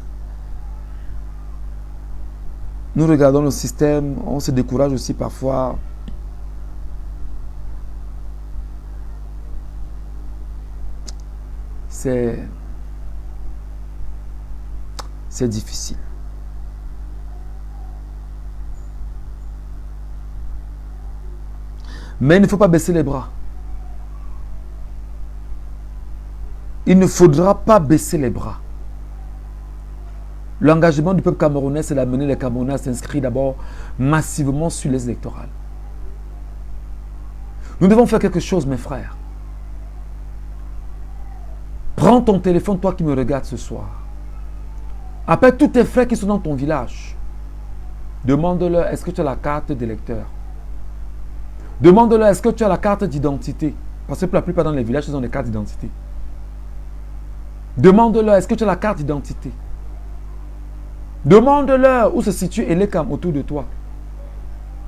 Nous regardons le système, on se décourage aussi parfois. C'est difficile. Mais il ne faut pas baisser les bras. Il ne faudra pas baisser les bras. L'engagement du peuple camerounais, c'est d'amener les Camerounais à s'inscrire d'abord massivement sur les électorales. Nous devons faire quelque chose, mes frères. Prends ton téléphone, toi qui me regardes ce soir. Appelle tous tes frères qui sont dans ton village. Demande-leur, est-ce que tu as la carte d'électeur? Demande-leur, est-ce que tu as la carte d'identité? Parce que pour la plupart dans les villages, ils ont des cartes d'identité. Demande-leur, est-ce que tu as la carte d'identité? Demande-leur où se situe Elekam autour de toi.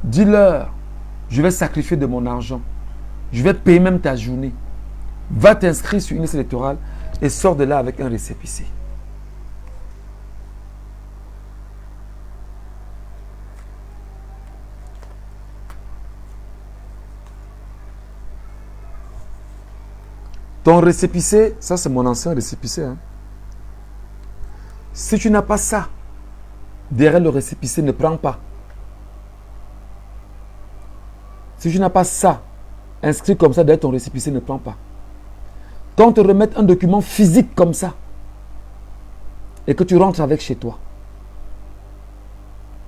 Dis-leur, je vais sacrifier de mon argent. Je vais payer même ta journée. Va t'inscrire sur une liste électorale et sors de là avec un récépissé. Ton récépissé, ça c'est mon ancien récépissé. Hein. Si tu n'as pas ça, derrière le récépissé, ne prends pas. Si tu n'as pas ça, inscrit comme ça derrière ton récépissé, ne prends pas. Quand on te remet un document physique comme ça, et que tu rentres avec chez toi,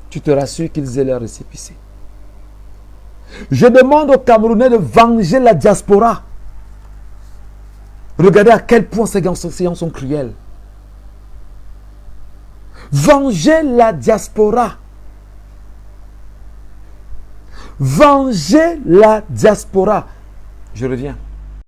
tu te rassures qu'ils aient leur récépissé. Je demande aux Camerounais de venger la diaspora. Regardez à quel point ces gens sont cruels. Vengez la diaspora. Vengez la diaspora. Je reviens.